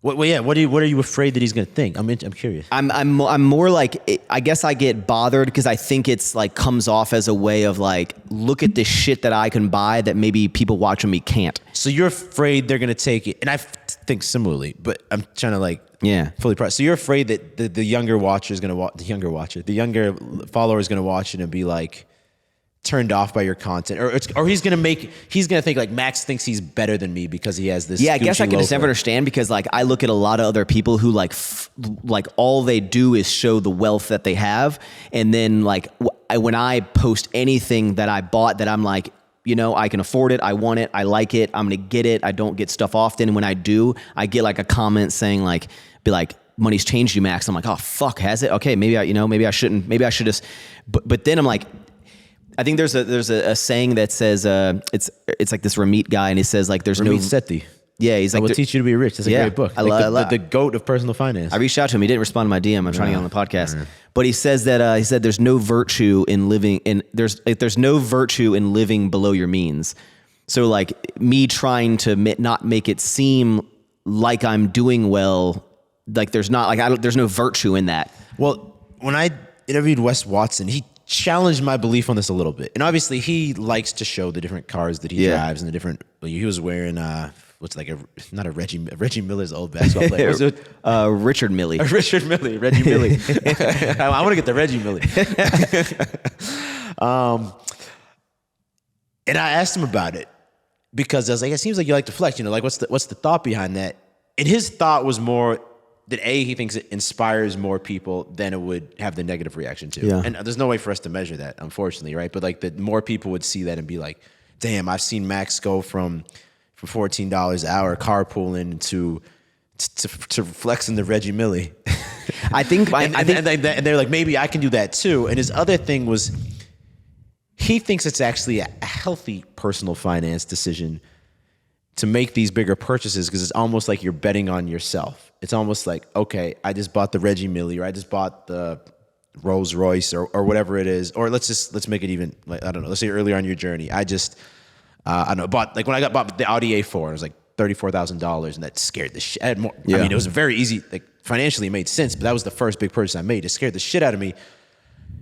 What are you afraid that he's going to think? I'm curious. I'm more like, I guess I get bothered because I think it's like comes off as a way of like, look at the shit that I can buy that maybe people watching me can't. So you're afraid they're going to take it. And I think similarly, but I'm trying to like fully process. So you're afraid that the younger watcher is going to watch, the younger follower is going to watch it and be like, turned off by your content, or he's gonna think like Max thinks he's better than me because he has this. Yeah, I guess I can just never understand because like I look at a lot of other people who like all they do is show the wealth that they have, and then like when I post anything that I bought that I'm like, you know, I can afford it, I want it, I like it, I'm gonna get it. I don't get stuff often. And when I do, I get like a comment saying like, money's changed you, Max. I'm like, oh fuck, has it? Okay, maybe I shouldn't. Maybe I should just. But then I'm like. I think there's a saying that says it's like this Ramit guy, and he says like there's Ramit Sethi. Yeah, he's like, I will teach you to be rich. That's a great book. The goat of personal finance. I reached out to him. He didn't respond to my DM. I'm trying to get on the podcast, but he says that he said there's no virtue in living there's no virtue in living below your means. So like me trying to not make it seem like I'm doing well, like there's no virtue in that. Well, when I interviewed Wes Watson, he challenged my belief on this a little bit. And obviously he likes to show the different cars that he drives and the different, he was wearing, what's like Reggie Miller's old basketball player. Richard Millie. Reggie Millie. I want to get the Reggie Millie. And I asked him about it because I was like, it seems like you like to flex, you know, like what's the thought behind that? And his thought was more that he thinks it inspires more people than it would have the negative reaction to. Yeah. And there's no way for us to measure that, unfortunately, right? But like the more people would see that and be like, damn, I've seen Max go from $14 an hour carpooling to flexing the Reggie Millie. I think and they're like, maybe I can do that too. And his other thing was he thinks it's actually a healthy personal finance decision to make these bigger purchases because it's almost like you're betting on yourself. It's almost like, okay, I just bought the Reggie Millie, or I just bought the Rolls Royce, or whatever it is. Or let's make it even, like, I don't know, let's say earlier on your journey, I just, I don't know, bought the Audi A4, it was like $34,000, and that scared the shit. I had more. Yeah. I mean, it was very easy, like financially it made sense, but that was the first big purchase I made. It scared the shit out of me.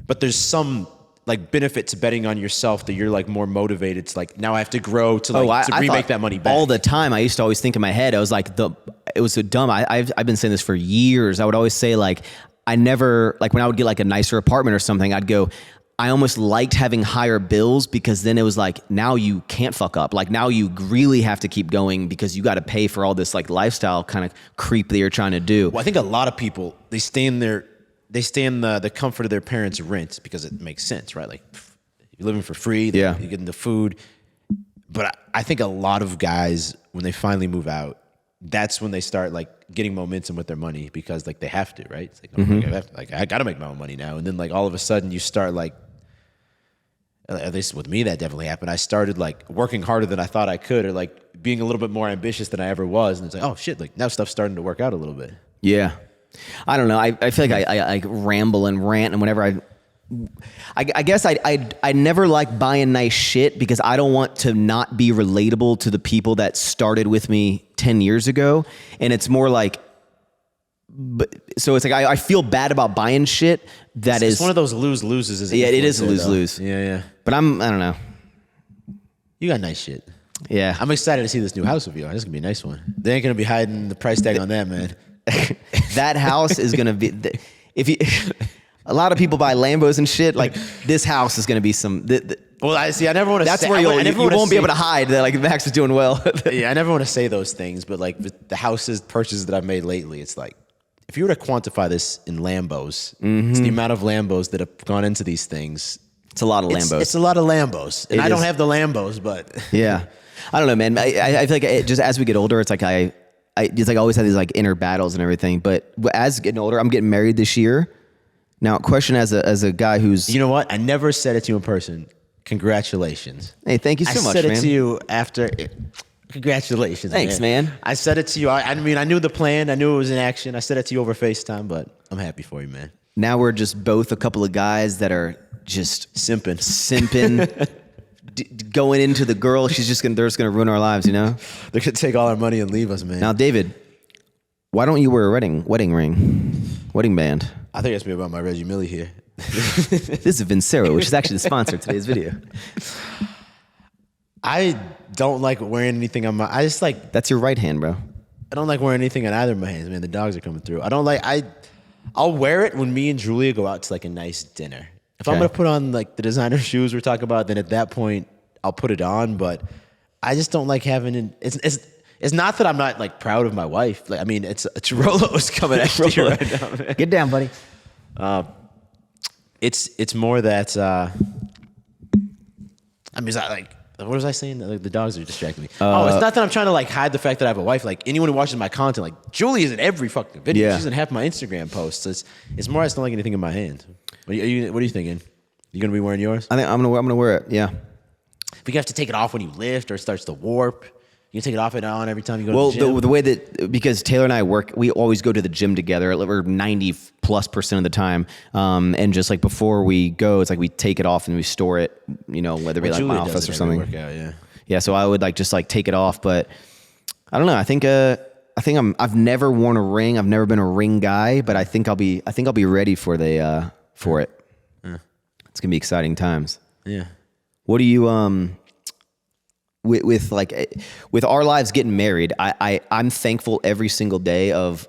But there's some like benefit to betting on yourself that you're like more motivated to like, now I have to grow to like to remake that money back. All the time I used to always think in my head, I was like, it was so dumb. I've been saying this for years. I would always say like, I never, like when I would get like a nicer apartment or something, I'd go, I almost liked having higher bills because then it was like, now you can't fuck up. Like now you really have to keep going because you got to pay for all this like lifestyle kind of creep that you're trying to do. Well, I think a lot of people, they stay in the comfort of their parents' rent because it makes sense, right? Like you're living for free. Yeah. You're getting the food. But I think a lot of guys, when they finally move out, that's when they start like getting momentum with their money because like they have to, right? It's like, oh, I got to make my own money now. And then like all of a sudden you start like, at least with me, that definitely happened. I started like working harder than I thought I could, or like being a little bit more ambitious than I ever was. And it's like, oh shit, like now stuff's starting to work out a little bit. Yeah. I don't know. I feel like I ramble and rant, and whenever I guess I never like buying nice shit because I don't want to not be relatable to the people that started with me 10 years ago. And it's more like, so it's like I feel bad about buying shit that It's one of those lose-loses. Yeah, it is a lose-lose. Yeah. But I don't know. You got nice shit. Yeah. I'm excited to see this new house of yours. This is going to be a nice one. They ain't going to be hiding the price tag on that, man. That house is going to be, if you, a lot of people buy Lambos and shit, like this house is going to be some, Well, I never want to that's say. where you won't be able to hide that like Max is doing well. Yeah, I never want to say those things, but like the purchases that I've made lately, it's like, if you were to quantify this in Lambos, it's the amount of Lambos that have gone into these things. It's a lot of Lambos. It's a lot of Lambos. And I don't have the Lambos, but. Yeah. I don't know, man. I feel like just as we get older, it's like I just like always have these like inner battles and everything. But as getting older, I'm getting married this year. Now, question as a guy who's. You know what? I never said it to you in person. Congratulations. Hey, thank you so much, man. I said it to you after. Congratulations. Thanks, man. I said it to you. I mean, I knew the plan. I knew it was in action. I said it to you over FaceTime, but I'm happy for you, man. Now we're just both a couple of guys that are just simping, going into the girl. They're just gonna ruin our lives, you know. They're gonna take all our money and leave us, man. Now, David, why don't you wear a wedding ring, wedding band? I think it's me about my Reggie Millie here. This is Vincero, which is actually the sponsor of today's video. I don't like wearing anything on my. I just like. That's your right hand, bro. I don't like wearing anything on either of my hands, man. The dogs are coming through. I don't like. I'll wear it when me and Julia go out to like a nice dinner. If I'm gonna put on like the designer shoes we're talking about, then at that point I'll put it on. But I just don't like having it. It's not that I'm not like proud of my wife. Like I mean, it's Rolo's coming after you right now, man. Get down, buddy. It's more that. I mean, like. What was I saying? Like, the dogs are distracting me. It's not that I'm trying to like hide the fact that I have a wife. Like anyone who watches my content, like Julie is in every fucking video. Yeah. She's in half my Instagram posts. It's more I just don't like anything in my hand. What are you thinking? You gonna be wearing yours? I think I'm gonna wear it. Yeah. But you have to take it off when you lift, or it starts to warp. You can take it off and on every time you go to the gym. Well, the way that, because Taylor and I we always go to the gym together. We're 90+% of the time. And just like before we go, it's like we take it off and we store it, you know, whether it be like my office or something. Workout, yeah. Yeah. So I would like just like take it off, but I don't know. I think I've never worn a ring. I've never been a ring guy, but I think I'll be ready for it. Yeah. It's gonna be exciting times. Yeah. What do you, with our lives getting married, I'm thankful every single day of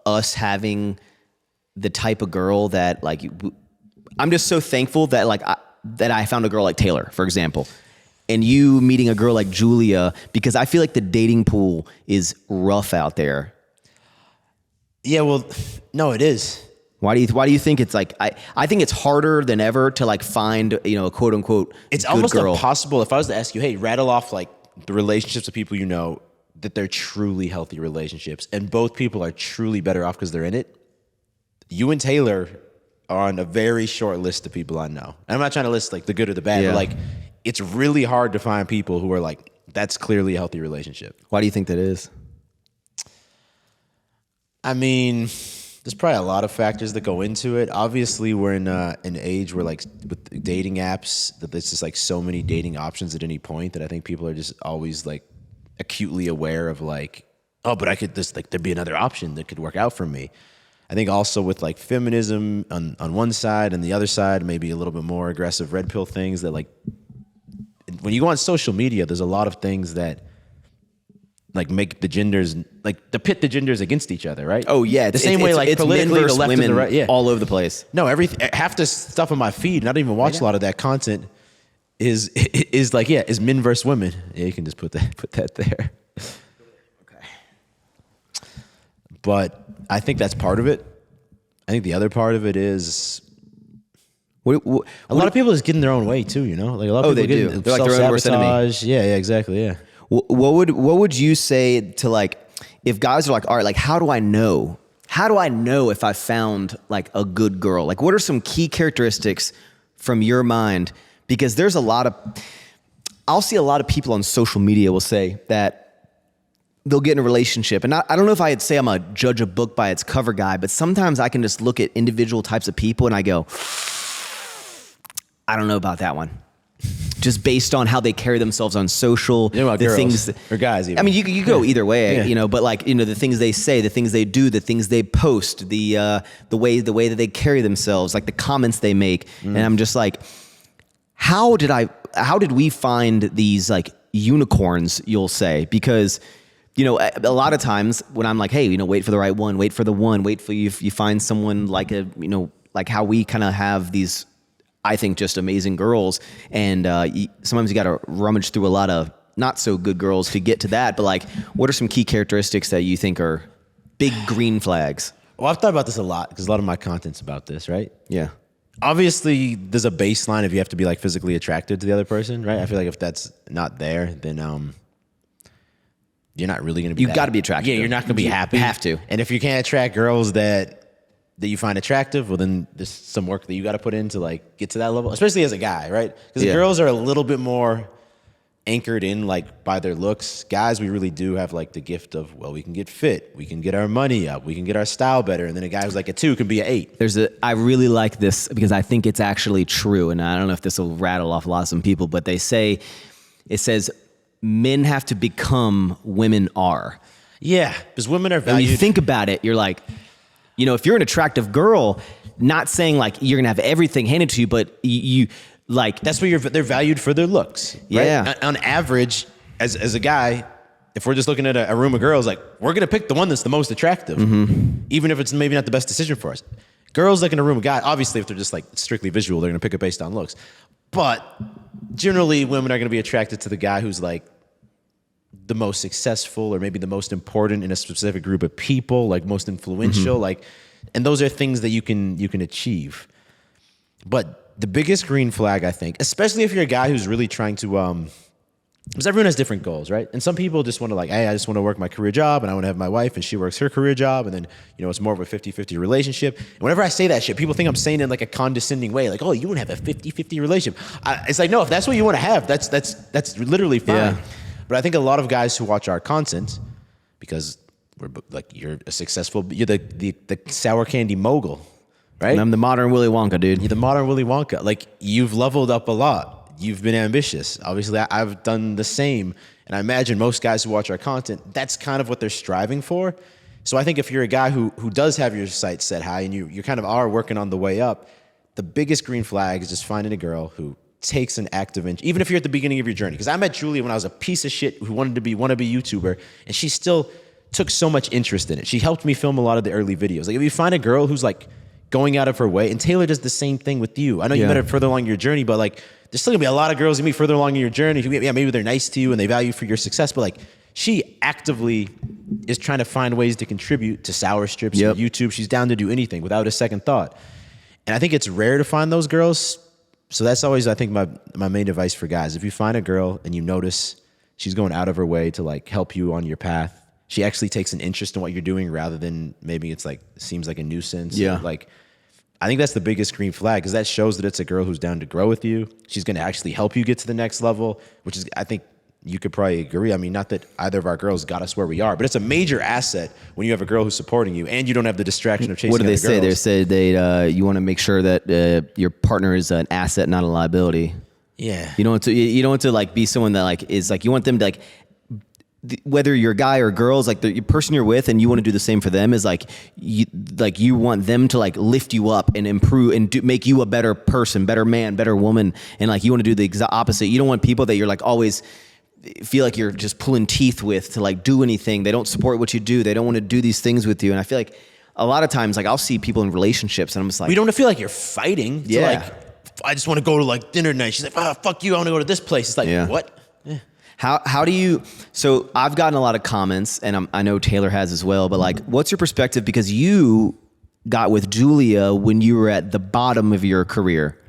us having the type of girl that like, I'm just so thankful that like that I found a girl like Taylor, for example, and you meeting a girl like Julia, because I feel like the dating pool is rough out there. Yeah, well, no, it is. Why do you think it's like, I think it's harder than ever to like find, you know, a quote unquote it's good almost girl. impossible. If I was to ask you, hey, rattle off like the relationships of people you know that they're truly healthy relationships, and both people are truly better off because they're in it. You and Taylor are on a very short list of people I know. And I'm not trying to list like the good or the bad, but like it's really hard to find people who are like, that's clearly a healthy relationship. Why do you think that is? I mean, there's probably a lot of factors that go into it. Obviously, we're in an age where, like, with dating apps, that there's just like so many dating options at any point that I think people are just always like acutely aware of, like, oh, but I could just like there'd be another option that could work out for me. I think also with like feminism on one side and the other side, maybe a little bit more aggressive red pill things that like when you go on social media, there's a lot of things that like make the genders, like to pit the genders against each other, right? Oh yeah, the same way like it's politically men the versus left women and the right, yeah, all over the place. No, half the stuff on my feed, and I don't even watch a lot of that content, is like is men versus women. Yeah, you can just put that there. Okay. But I think that's part of it. I think the other part of it is A lot of people just get in their own way too, you know? Like a lot of people they do. get They're like their own worst enemy. self-sabotage. Yeah, exactly, yeah. What would you say to like, if guys are like, all right, like, how do I know? How do I know if I found like a good girl? Like, what are some key characteristics from your mind? Because there's I'll see a lot of people on social media will say that they'll get in a relationship. And I don't know if I'd say I'm a judge a book by its cover guy, but sometimes I can just look at individual types of people and I go, I don't know about that one. Just based on how they carry themselves on social, you know about the girls, things or guys even. I mean, you go either way, Yeah. you know, but like, you know, the things they say, the things they do, the things they post, the way that they carry themselves, like the comments they make. And I'm just like, how did we find these like unicorns, you'll say? Because, you know, a lot of times when I'm like, hey, you know, wait for the right one, wait for the one, wait for you find someone like you know, like how we kind of have these, I think, just amazing girls. And sometimes you got to rummage through a lot of not so good girls to get to that. But like, what are some key characteristics that you think are big green flags? Well, I've thought about this a lot because a lot of my content's about this, right? Yeah. Obviously, there's a baseline if you have to be like physically attracted to the other person, right? I feel like if that's not there, then you're not really going to be. You've got to be attracted. Yeah, you're not going to be happy. You have to. And if you can't attract girls that you find attractive, well, then there's some work that you got to put in to like get to that level, especially as a guy, right? Because Yeah. girls are a little bit more anchored in like by their looks. Guys, we really do have like the gift of, well, we can get fit, we can get our money up, we can get our style better, and then a guy who's like a 2 can be an 8. I really like this because I think it's actually true, and I don't know if this will rattle off a lot of some people, but it says men have to become women are. Yeah, because women are When valued. you think about it, you're like, you know, if you're an attractive girl, not saying like you're gonna have everything handed to you, but you like That's where they're valued for their looks. Right? Yeah. On average, as a guy, if we're just looking at a room of girls, like we're gonna pick the one that's the most attractive, even if it's maybe not the best decision for us. Girls like in a room of guys, obviously, if they're just like strictly visual, they're gonna pick it based on looks. But generally, women are gonna be attracted to the guy who's like the most successful or maybe the most important in a specific group of people, like most influential, like, and those are things that you can achieve. But the biggest green flag, I think, especially if you're a guy who's really trying to, because everyone has different goals, right? And some people just want to like, hey, I just want to work my career job and I want to have my wife and she works her career job. And then, you know, it's more of a 50-50 relationship. And whenever I say that shit, people think I'm saying it in like a condescending way. Like, oh, you want to have a 50-50 relationship. It's like, no, if that's what you want to have, that's literally fine. Yeah. But I think a lot of guys who watch our content, because we're like, you're the sour candy mogul, right? And I'm the modern Willy Wonka, dude. You're the modern Willy Wonka. Like, you've leveled up a lot. You've been ambitious. Obviously, I've done the same. And I imagine most guys who watch our content, that's kind of what they're striving for. So I think if you're a guy who does have your sights set high and you kind of are working on the way up, the biggest green flag is just finding a girl who takes an active interest, even if you're at the beginning of your journey. Because I met Julia when I was a piece of shit who wanted to be wannabe YouTuber, and she still took so much interest in it. She helped me film a lot of the early videos. Like, if you find a girl who's like going out of her way, and Taylor does the same thing with you. I know you met her further along your journey, but like, there's still gonna be a lot of girls you meet further along in your journey who, yeah, maybe they're nice to you and they value you for your success, but like, she actively is trying to find ways to contribute to Sour Strips or YouTube. She's down to do anything without a second thought. And I think it's rare to find those girls. So that's always, I think, my main advice for guys. If you find a girl and you notice she's going out of her way to like help you on your path, she actually takes an interest in what you're doing rather than maybe it's like, seems like a nuisance. Yeah. Like, I think that's the biggest green flag, because that shows that it's a girl who's down to grow with you. She's going to actually help you get to the next level, which is, I think you could probably agree. I mean, not that either of our girls got us where we are, but it's a major asset when you have a girl who's supporting you and you don't have the distraction of chasing What do they other say? girls. They say you want to make sure that your partner is an asset, not a liability. Yeah. You don't want to like be someone that like is like, you want them to like, whether you're a guy or girls, like the person you're with and you want to do the same for them, is like you want them to like lift you up and improve and make you a better person, better man, better woman. And like, you want to do the exact opposite. You don't want people that you're like always feel like you're just pulling teeth with to like do anything. They don't support what you do. They don't want to do these things with you. And I feel like a lot of times, like, I'll see people in relationships and I'm just like, we don't feel like you're fighting. Yeah. Like, I just want to go to like dinner tonight. She's like, oh, fuck you. I want to go to this place. It's like, what? Yeah. How do you, so I've gotten a lot of comments and I know Taylor has as well, but like, what's your perspective? Because you got with Julia when you were at the bottom of your career.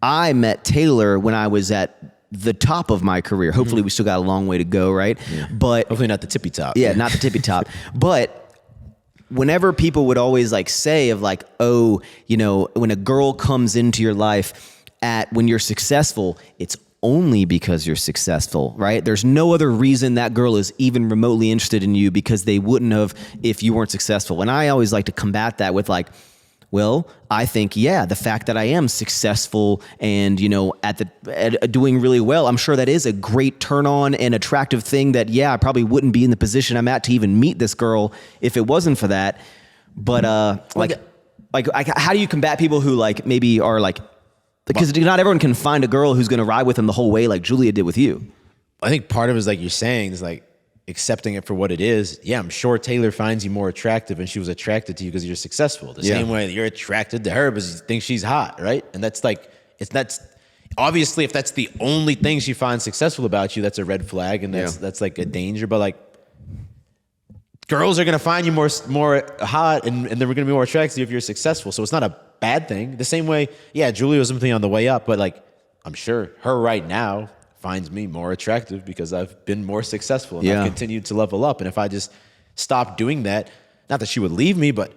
I met Taylor when I was at the top of my career. Hopefully we still got a long way to go, right? Yeah. But hopefully not the tippy top. Yeah, not the tippy top. But whenever people would always like say of like, oh, you know, when a girl comes into your life when you're successful, it's only because you're successful, right? There's no other reason that girl is even remotely interested in you, because they wouldn't have if you weren't successful. And I always like to combat that with like, well, I think, yeah, the fact that I am successful and, you know, at doing really well, I'm sure that is a great turn on and attractive thing that, yeah, I probably wouldn't be in the position I'm at to even meet this girl if it wasn't for that. But how do you combat people who like maybe are like, because not everyone can find a girl who's going to ride with them the whole way like Julia did with you. I think part of it is like you're saying is like accepting it for what it is. Yeah, I'm sure Taylor finds you more attractive and she was attracted to you because you're successful. The same way that you're attracted to her because you think she's hot, right? And that's like, that's obviously if that's the only thing she finds successful about you, that's a red flag and that's like a danger. But like girls are going to find you more hot and they're going to be more attracted to you if you're successful. So it's not a bad thing. The same way, yeah, Julia was something on the way up, but like I'm sure her right now finds me more attractive because I've been more successful and I've continued to level up. And if I just stopped doing that, not that she would leave me, but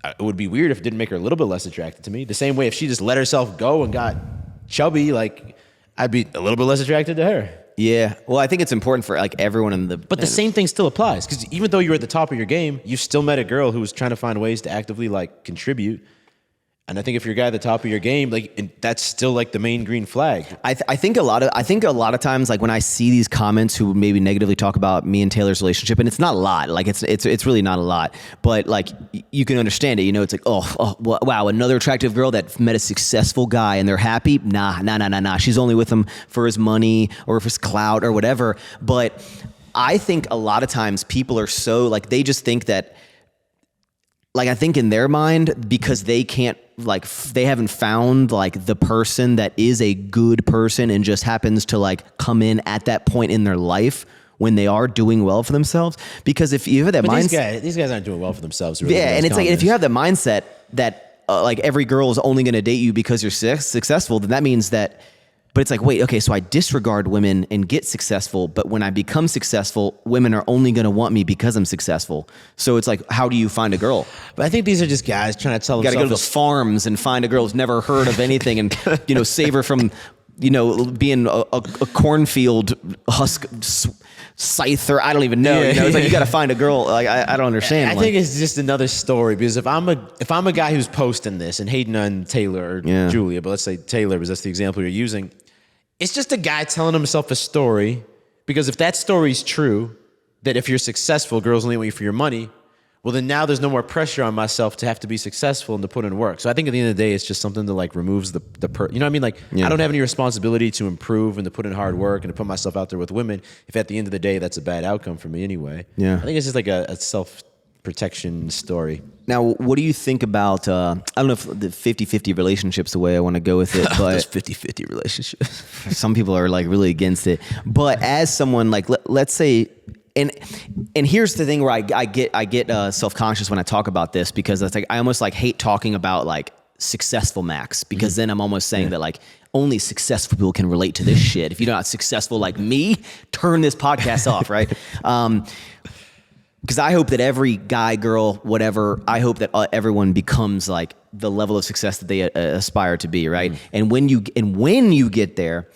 it would be weird if it didn't make her a little bit less attracted to me. The same way if she just let herself go and got chubby, like I'd be a little bit less attracted to her. Yeah. Well, I think it's important for like everyone in the... But the same thing still applies, because even though you're at the top of your game, you still met a girl who was trying to find ways to actively like contribute. And I think if you're a guy at the top of your game, like that's still like the main green flag. I think a lot of times, like when I see these comments who maybe negatively talk about me and Taylor's relationship, and it's not a lot, like it's really not a lot, but like you can understand it. You know, it's like, oh, wow, another attractive girl that met a successful guy and they're happy. Nah. She's only with him for his money or for his clout or whatever. But I think a lot of times people are so like, they just think that, like, I think in their mind, because they can't, like, they haven't found like the person that is a good person and just happens to like come in at that point in their life when they are doing well for themselves. Because if you have that mindset, these guys aren't doing well for themselves. Really, yeah, and it's like if you have the mindset that like every girl is only going to date you because you're successful, then that means that. But it's like, wait, okay, so I disregard women and get successful, but when I become successful, women are only going to want me because I'm successful. So it's like, how do you find a girl? But I think these are just guys trying to tell themselves. You got to go to the farms and find a girl who's never heard of anything and, you know, save her from, you know, being a cornfield husk scyther. I don't even know. You know, it's like you got to find a girl. Like I don't understand. I think it's just another story, because if I'm a guy who's posting this and hating on Taylor or Julia, but let's say Taylor, because that's the example you're using. It's just a guy telling himself a story, because if that story's true, that if you're successful, girls only want you for your money, well, then now there's no more pressure on myself to have to be successful and to put in work. So I think at the end of the day, it's just something that like removes you know what I mean? Like, I don't have any responsibility to improve and to put in hard work and to put myself out there with women if at the end of the day, that's a bad outcome for me anyway. Yeah. I think it's just like a self-protection story. Now, what do you think about, I don't know if the 50-50 relationship's the way I want to go with it, but... Those 50-50 relationships. Some people are like really against it. But as someone like, let's say, and here's the thing where I get self-conscious when I talk about this, because it's like, I almost like hate talking about like successful Max, because then I'm almost saying that like only successful people can relate to this shit. If you're not successful like me, turn this podcast off, right? Because I hope that every guy, girl, whatever, I hope that everyone becomes like the level of success that they aspire to be, right? And when you get there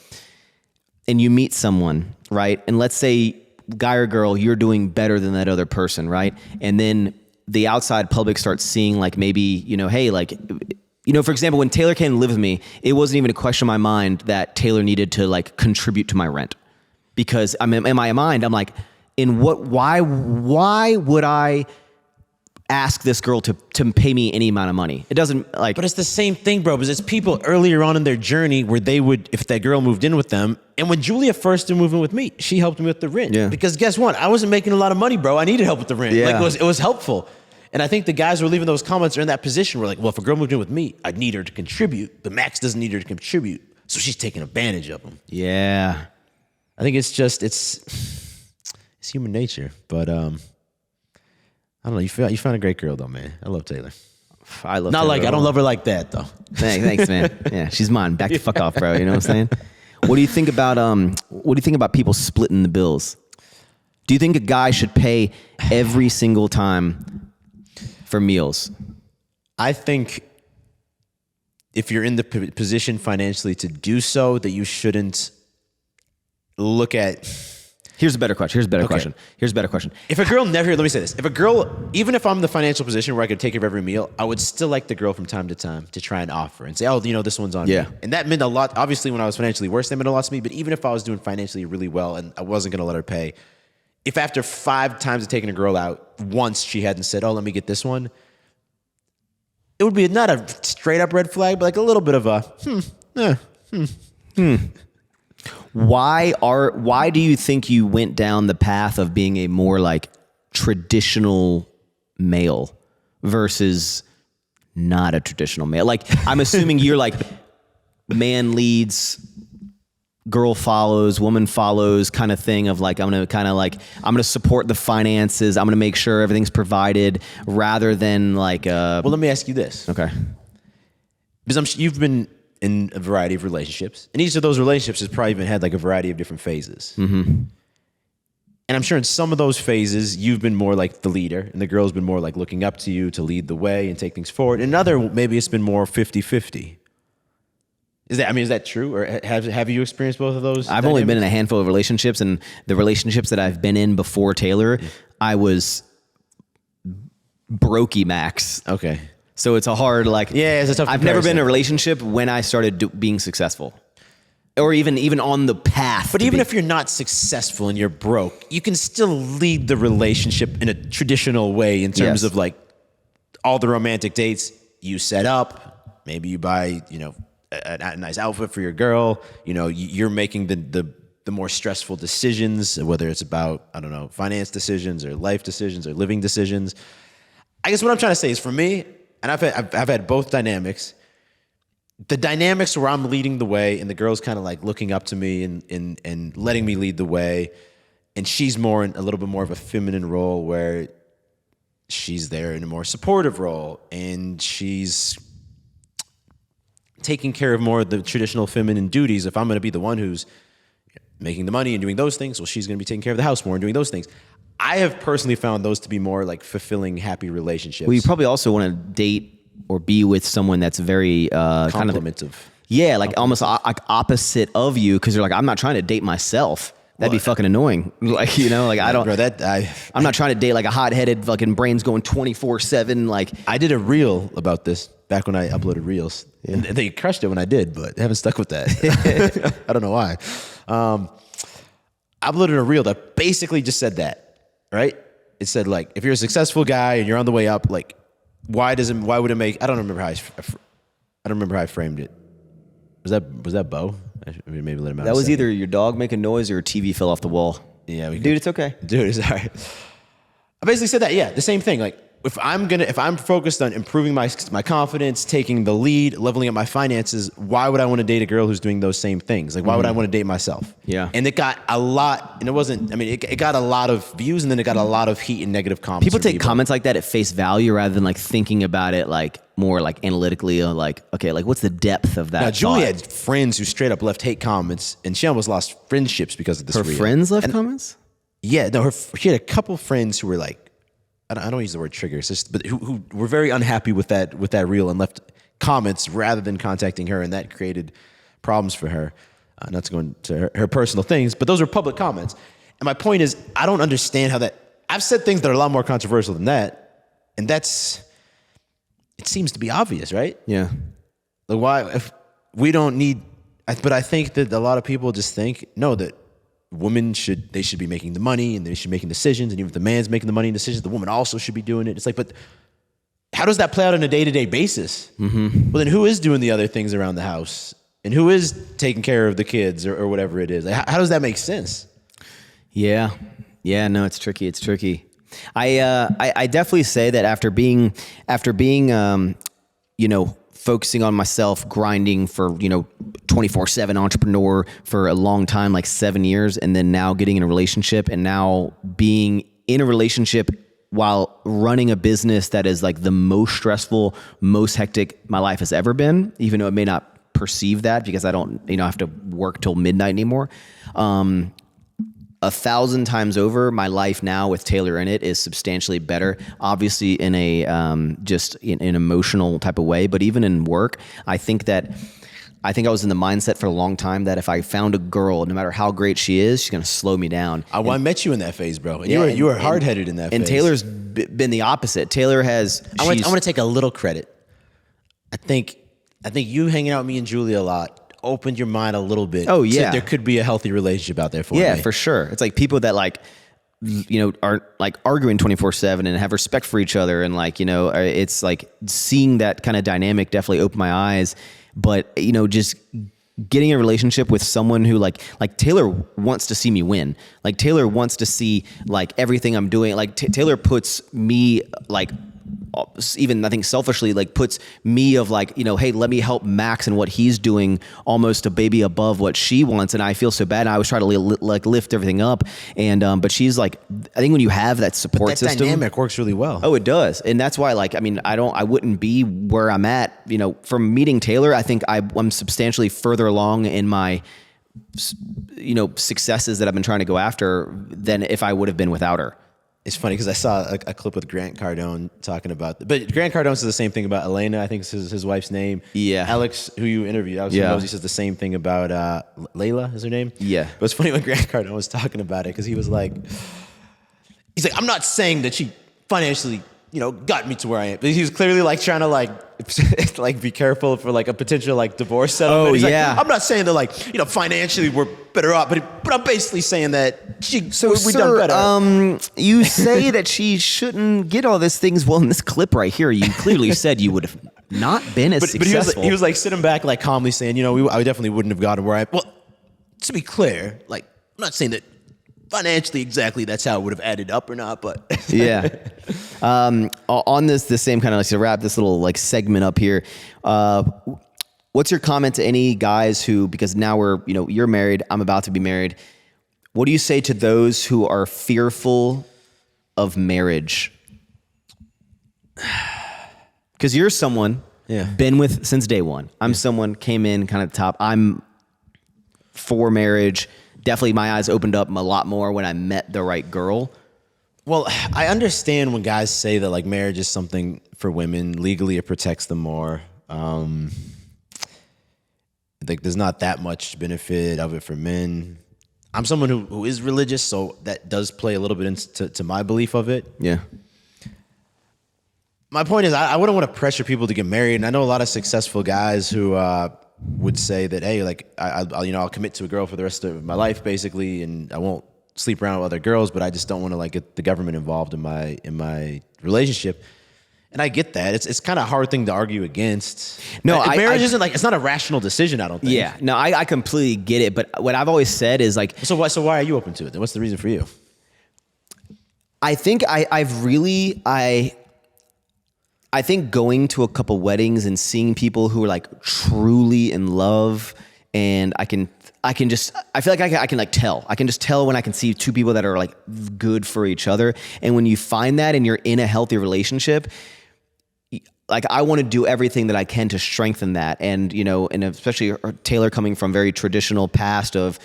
and you meet someone, right? And let's say, guy or girl, you're doing better than that other person, right? And then the outside public starts seeing like maybe, you know, hey, like, you know, for example, when Taylor came to live with me, it wasn't even a question in my mind that Taylor needed to like contribute to my rent, because in my mind, I'm like, why would I ask this girl to pay me any amount of money? It doesn't like... But it's the same thing, bro, because it's people earlier on in their journey where they would, if that girl moved in with them, and when Julia first started moving with me, she helped me with the rent. Yeah. Because guess what? I wasn't making a lot of money, bro. I needed help with the rent. Yeah. Like it was helpful. And I think the guys who are leaving those comments are in that position where like, well, if a girl moved in with me, I'd need her to contribute, but Max doesn't need her to contribute. So she's taking advantage of him. Yeah. I think it's human nature, but I don't know. You found a great girl though, man. I love Taylor. I love Not like, I don't love her like that though. Thanks, man. Yeah, she's mine. Back the fuck off, bro. You know what I'm saying? What do you think about people splitting the bills? Do you think a guy should pay every single time for meals? I think if you're in the position financially to do so, that you shouldn't look at. Here's a better question. If a girl never, let me say this. If a girl, even if I'm in the financial position where I could take care of every meal, I would still like the girl from time to time to try and offer and say, oh, this one's on me. And that meant a lot. Obviously, when I was financially worse, that meant a lot to me. But even if I was doing financially really well and I wasn't going to let her pay, if after 5 times of taking a girl out, once she hadn't said, oh, let me get this one, it would be not a straight up red flag, but like a little bit of a, Why do you think you went down the path of being a more like traditional male versus not a traditional male? Like, I'm assuming you're like man leads, girl follows, woman follows kind of thing of like, I'm going to support the finances. I'm going to make sure everything's provided rather than like, well, let me ask you this. Okay. Because you've been in a variety of relationships. And each of those relationships has probably even had like a variety of different phases. Mm-hmm. And I'm sure in some of those phases, you've been more like the leader and the girl's been more like looking up to you to lead the way and take things forward. In another, maybe it's been more 50-50. Is that true? Or have you experienced both of those? I've only been in a handful of relationships, and the relationships that I've been in before Taylor, I was brokey max. Okay. So it's a hard, like, yeah, it's a tough I've never been in a relationship when I started being successful, or even on the path. But even if you're not successful and you're broke, you can still lead the relationship in a traditional way in terms of like all the romantic dates you set up. Maybe you buy, a nice outfit for your girl. You're making the more stressful decisions, whether it's about, I don't know, finance decisions or life decisions or living decisions. I guess what I'm trying to say is, for me, and I've had both dynamics. The dynamics where I'm leading the way and the girl's kind of like looking up to me and letting me lead the way, and she's more in a little bit more of a feminine role where she's there in a more supportive role and she's taking care of more of the traditional feminine duties. If I'm going to be the one who's making the money and doing those things, well, she's going to be taking care of the house more and doing those things. I have personally found those to be more like fulfilling, happy relationships. Well, you probably also want to date or be with someone that's very complimentive. Like almost like opposite of you, because you're like, I'm not trying to date myself. That'd be fucking annoying. Like, I don't. Bro, I'm not trying to date like a hot-headed fucking brains going 24/7. Like, I did a reel about this back when I uploaded reels, and they crushed it when I did, but I haven't stuck with that. I don't know why. I uploaded a reel that basically just said that. Right? It said like, if you're a successful guy and you're on the way up, like, why would it make? I don't remember how I framed it. Was that Bo? I should maybe let him out. That was either your dog making noise or a TV fell off the wall. Yeah, dude, it's okay. Dude, it's all right. I basically said that. Yeah, the same thing. Like, if I'm focused on improving my confidence, taking the lead, leveling up my finances, why would I want to date a girl who's doing those same things? Like, why would I want to date myself? Yeah. And it got a lot, and it got a lot of views, and then it got a lot of heat and negative comments. People take comments like that at face value rather than like thinking about it like more like analytically, or like, okay, like what's the depth of that? Now, Julie had friends who straight up left hate comments, and she almost lost friendships because of this. Her friends left comments? Yeah, no, she had a couple friends who were like, I don't use the word triggers, but who were very unhappy with that reel and left comments rather than contacting her, and that created problems for her. Not to go into her personal things, but those are public comments. And my point is, I don't understand how that. I've said things that are a lot more controversial than that, and it seems to be obvious, right? Yeah. Like, why? If we don't need, but I think that a lot of people just think that women should be making the money and they should be making decisions, and even if the man's making the money and decisions, the woman also should be doing it. It's like, but how does that play out on a day-to-day basis? Mm-hmm. Well, then who is doing the other things around the house, and who is taking care of the kids or whatever it is? Like, how does that make sense? Yeah, no, it's tricky. I definitely say that after being focusing on myself, grinding for 24/7 entrepreneur for a long time, like 7 years, and then now getting in a relationship, and now being in a relationship while running a business that is like the most stressful, most hectic my life has ever been, even though it may not perceive that because I don't, have to work till midnight anymore. 1,000 times over, my life now with Taylor in it is substantially better. Obviously, in a just in an emotional type of way, but even in work, I think I was in the mindset for a long time that if I found a girl, no matter how great she is, she's gonna slow me down. I met you in that phase, bro. And you were hard headed in that phase. And Taylor's been the opposite. Taylor has. I want to take a little credit. I think you hanging out with me and Julia a lot opened your mind a little bit. Oh yeah, there could be a healthy relationship out there for me. Yeah, for sure. It's like people that like, are like arguing 24/7 and have respect for each other, and like, it's like seeing that kind of dynamic definitely opened my eyes. But just getting a relationship with someone who like Taylor wants to see me win. Like Taylor wants to see like everything I'm doing. Like Taylor puts me like, even I think selfishly, like puts me of like, hey, let me help Max and what he's doing almost a baby above what she wants. And I feel so bad. And I always try to like lift everything up. And, but she's like, I think when you have that support system, that dynamic works really well. Oh, it does. And that's why, like, I mean, I wouldn't be where I'm at, from meeting Taylor. I think I'm substantially further along in my, successes that I've been trying to go after than if I would have been without her. It's funny because I saw a clip with Grant Cardone talking about, but Grant Cardone says the same thing about Elena. I think it's his wife's name. Yeah. Alex, who you interviewed, he says the same thing about Layla, is her name? Yeah. But it's funny when Grant Cardone was talking about it because he's like, I'm not saying that she financially, got me to where I am. But he was clearly like trying to like be careful for like a potential like divorce settlement. Oh, He's yeah. like, I'm not saying that like, financially we're better off, but I'm basically saying that we've done better. You say that she shouldn't get all these things. Well, in this clip right here, you clearly said you would have not been as successful. But he was like sitting back, like calmly saying, I definitely wouldn't have gotten where I. Well, to be clear, like I'm not saying that financially exactly that's how it would have added up or not, but yeah. On this same kind of like to wrap this little like segment up here. What's your comment to any guys who, because now you're married, I'm about to be married. What do you say to those who are fearful of marriage? Because you're someone been with since day one. I'm someone came in kind of top. I'm for marriage. Definitely my eyes opened up a lot more when I met the right girl. Well, I understand when guys say that like marriage is something for women. Legally, it protects them more. Like there's not that much benefit of it for men. I'm someone who is religious, so that does play a little bit into my belief of it. Yeah. My point is, I wouldn't want to pressure people to get married, and I know a lot of successful guys who would say that, hey, like I'll commit to a girl for the rest of my life, basically, and I won't sleep around with other girls, but I just don't want to like get the government involved in my relationship. And I get that. It's kind of a hard thing to argue against. No, marriage isn't like, it's not a rational decision, I don't think. Yeah, no, I completely get it. But what I've always said is like, so why are you open to it then? What's the reason for you? I think I think going to a couple weddings and seeing people who are like truly in love, and I feel like I can like tell. I can just tell when I can see two people that are like good for each other. And when you find that and you're in a healthy relationship, like I want to do everything that I can to strengthen that. And, and especially Taylor coming from very traditional past of,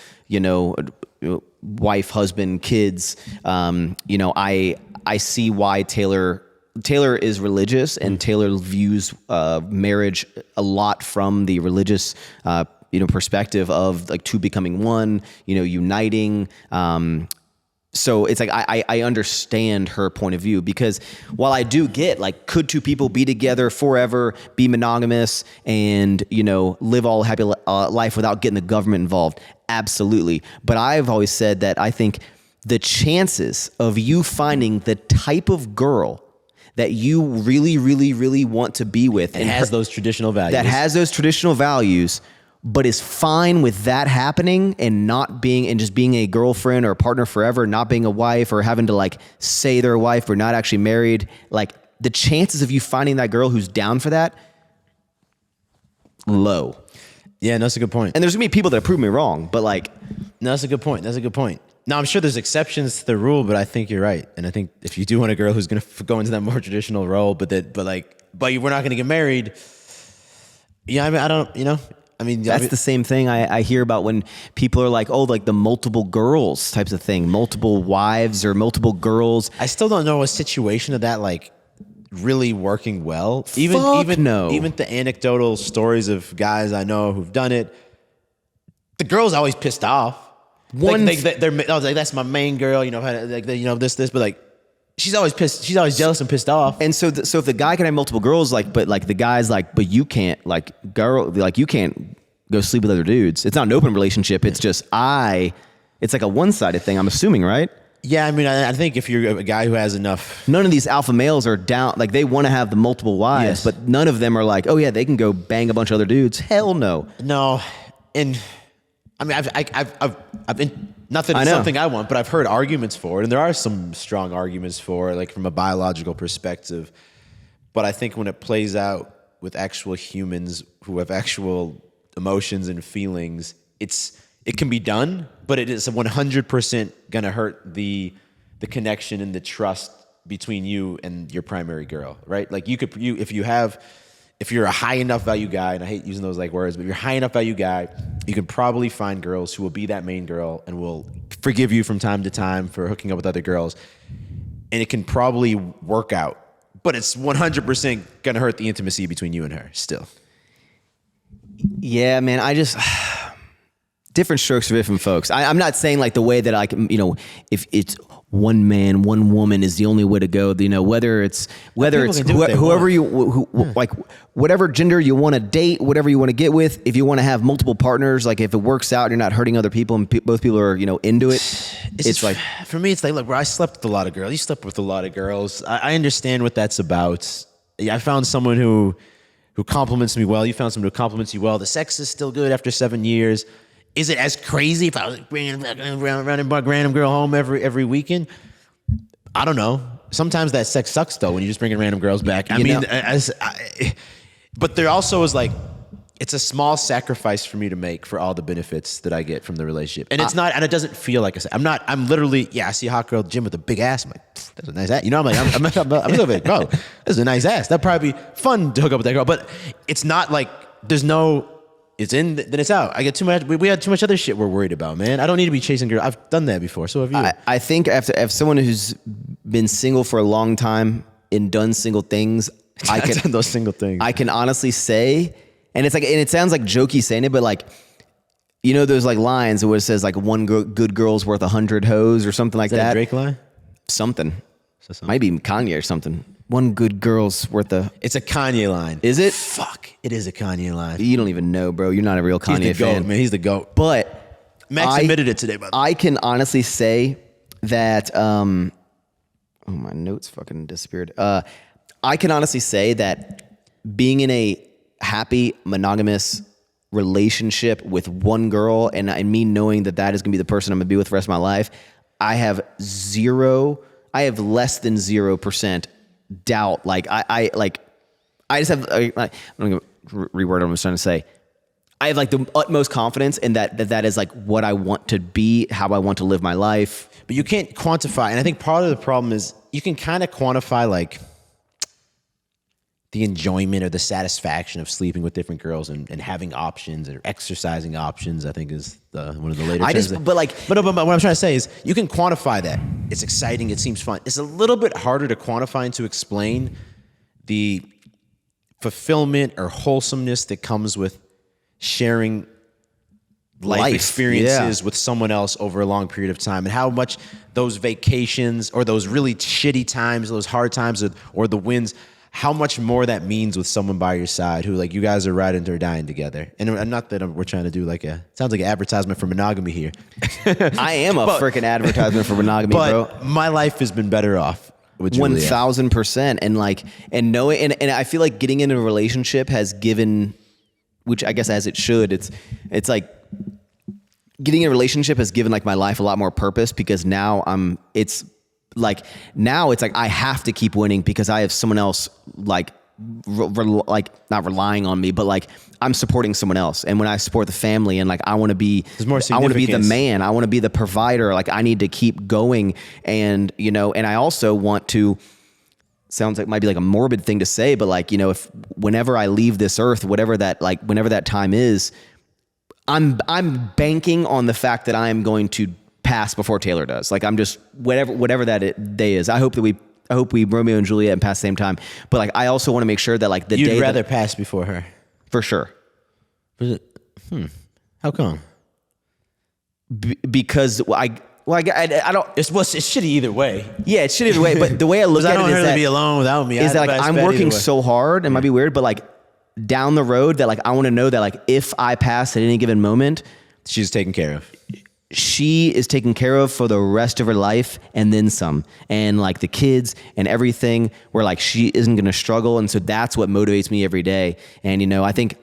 wife, husband, kids, I see why Taylor is religious, and Taylor views marriage a lot from the religious perspective of like two becoming one, uniting. So it's like I understand her point of view, because while I do get like, could two people be together forever, be monogamous, and live all happy life without getting the government involved? Absolutely. But I've always said that I think the chances of you finding the type of girl that you really, really, really want to be with, and has those traditional values, but is fine with that happening and not being, and just being a girlfriend or a partner forever, not being a wife or having to like say they're a wife but not actually married, like the chances of you finding that girl who's down for that, low. Yeah, no, that's a good point. And there's gonna be people that prove me wrong, but like, no, that's a good point. Now, I'm sure there's exceptions to the rule, but I think you're right. And I think if you do want a girl who's going to go into that more traditional role, but we're not going to get married. Yeah, I mean, I don't, I mean, That's the same thing I hear about when people are like, oh, like the multiple girls types of thing, multiple wives or multiple girls. I still don't know a situation of that, like, really working well. Even the anecdotal stories of guys I know who've done it, the girl's always pissed off. I was like, that's my main girl, this, but like, she's always pissed. She's always jealous and pissed off. And so if the guy can have multiple girls, but the guy's like, but you can't, you can't go sleep with other dudes. It's not an open relationship. It's just it's like a one-sided thing, I'm assuming, right? Yeah, I mean, I think if you're a guy who has enough. None of these alpha males are down, like they want to have the multiple wives, but none of them are like, oh yeah, they can go bang a bunch of other dudes. Hell no. No. And I mean, I've been, not that it's something I want, but I've heard arguments for it, and there are some strong arguments for it, like from a biological perspective. But I think when it plays out with actual humans who have actual emotions and feelings, it can be done, but it is 100% gonna hurt the connection and the trust between you and your primary girl, right? Like if you're a high enough value guy, and I hate using those like words, but if you're a high enough value guy, you can probably find girls who will be that main girl and will forgive you from time to time for hooking up with other girls. And it can probably work out, but it's 100% going to hurt the intimacy between you and her still. Yeah, man, different strokes for different folks. I'm not saying like the way that I can, if it's one man, one woman is the only way to go. Whether it's whoever like whatever gender you want to date, whatever you want to get with. If you want to have multiple partners, like if it works out, you're not hurting other people, and both people are into it. It's like for me, it's like, look, bro, I slept with a lot of girls. You slept with a lot of girls. I understand what that's about. I found someone who compliments me well. You found someone who compliments you well. The sex is still good after 7 years. Is it as crazy if I was bringing a random girl home every weekend? I don't know. Sometimes that sex sucks though when you're just bringing random girls back. But there also is like, it's a small sacrifice for me to make for all the benefits that I get from the relationship, and it doesn't feel like I'm literally, I see a hot girl at the gym with a big ass. I'm like, that's a nice ass. I'm like, I'm a little bit, bro, this is a nice ass. That'd probably be fun to hook up with that girl, but it's not like it's in, then it's out. I get too much. We had too much other shit we're worried about, man. I don't need to be chasing girls. I've done that before. So have you. I think if someone who's been single for a long time and done single things, done those single things. I can honestly say, and it sounds like jokey saying it, but like, those like lines where it says like one good girl's worth 100 hoes or something like that. Is that a Drake line? Something. Might be Kanye or something. One good girl's worth of... It's a Kanye line. Is it? Fuck. It is a Kanye line. You don't even know, bro. You're not a real Kanye fan. GOAT, man. He's the GOAT. But... Max admitted it today, by the way. I can honestly say that... oh, my notes fucking disappeared. I can honestly say that being in a happy, monogamous relationship with one girl, and me knowing that is going to be the person I'm going to be with the rest of my life, I have less than 0% doubt. Like I just have, I'm going to reword what I'm trying to say. I have like the utmost confidence in that is like what I want to be, how I want to live my life. But you can't quantify. And I think part of the problem is you can kind of quantify like the enjoyment or the satisfaction of sleeping with different girls and having options or exercising options, I think is one of the later terms. But what I'm trying to say is you can quantify that. It's exciting. It seems fun. It's a little bit harder to quantify and to explain the fulfillment or wholesomeness that comes with sharing life experiences with someone else over a long period of time, and how much those vacations or those really shitty times, those hard times or the wins, how much more that means with someone by your side who like you guys are riding or dying together. And not that we're trying to do sounds like an advertisement for monogamy here. I am a freaking advertisement for monogamy, bro. My life has been better off with Julia. 1,000%. And knowing, and I feel like getting into a relationship has given, which I guess as it should, it's like getting in a relationship has given like my life a lot more purpose, because now it's like I have to keep winning because I have someone else like like not relying on me, but like I'm supporting someone else. And when I support the family and like I want to be the man, I want to be the provider. Like I need to keep going. And, you know, and I also want to, sounds like might be like a morbid thing to say, but like, you know, if whenever I leave this earth, whenever that time is, I'm banking on the fact that I am going to pass before Taylor does. Like I'm just whatever that day is. I hope we Romeo and Juliet and pass the same time. But like I also want to make sure that like You'd rather pass before her. For sure. How come? Because I don't. It's shitty either way. Yeah, it's shitty either way. But the way I look at it is I don't that be alone without me. Is that like I'm working so hard. It might be weird, but like down the road, that like I want to know that like if I pass at any given moment, she's taken care of. She is taken care of for the rest of her life and then some, and like the kids and everything, where like she isn't going to struggle. And so that's what motivates me every day. And, you know, I think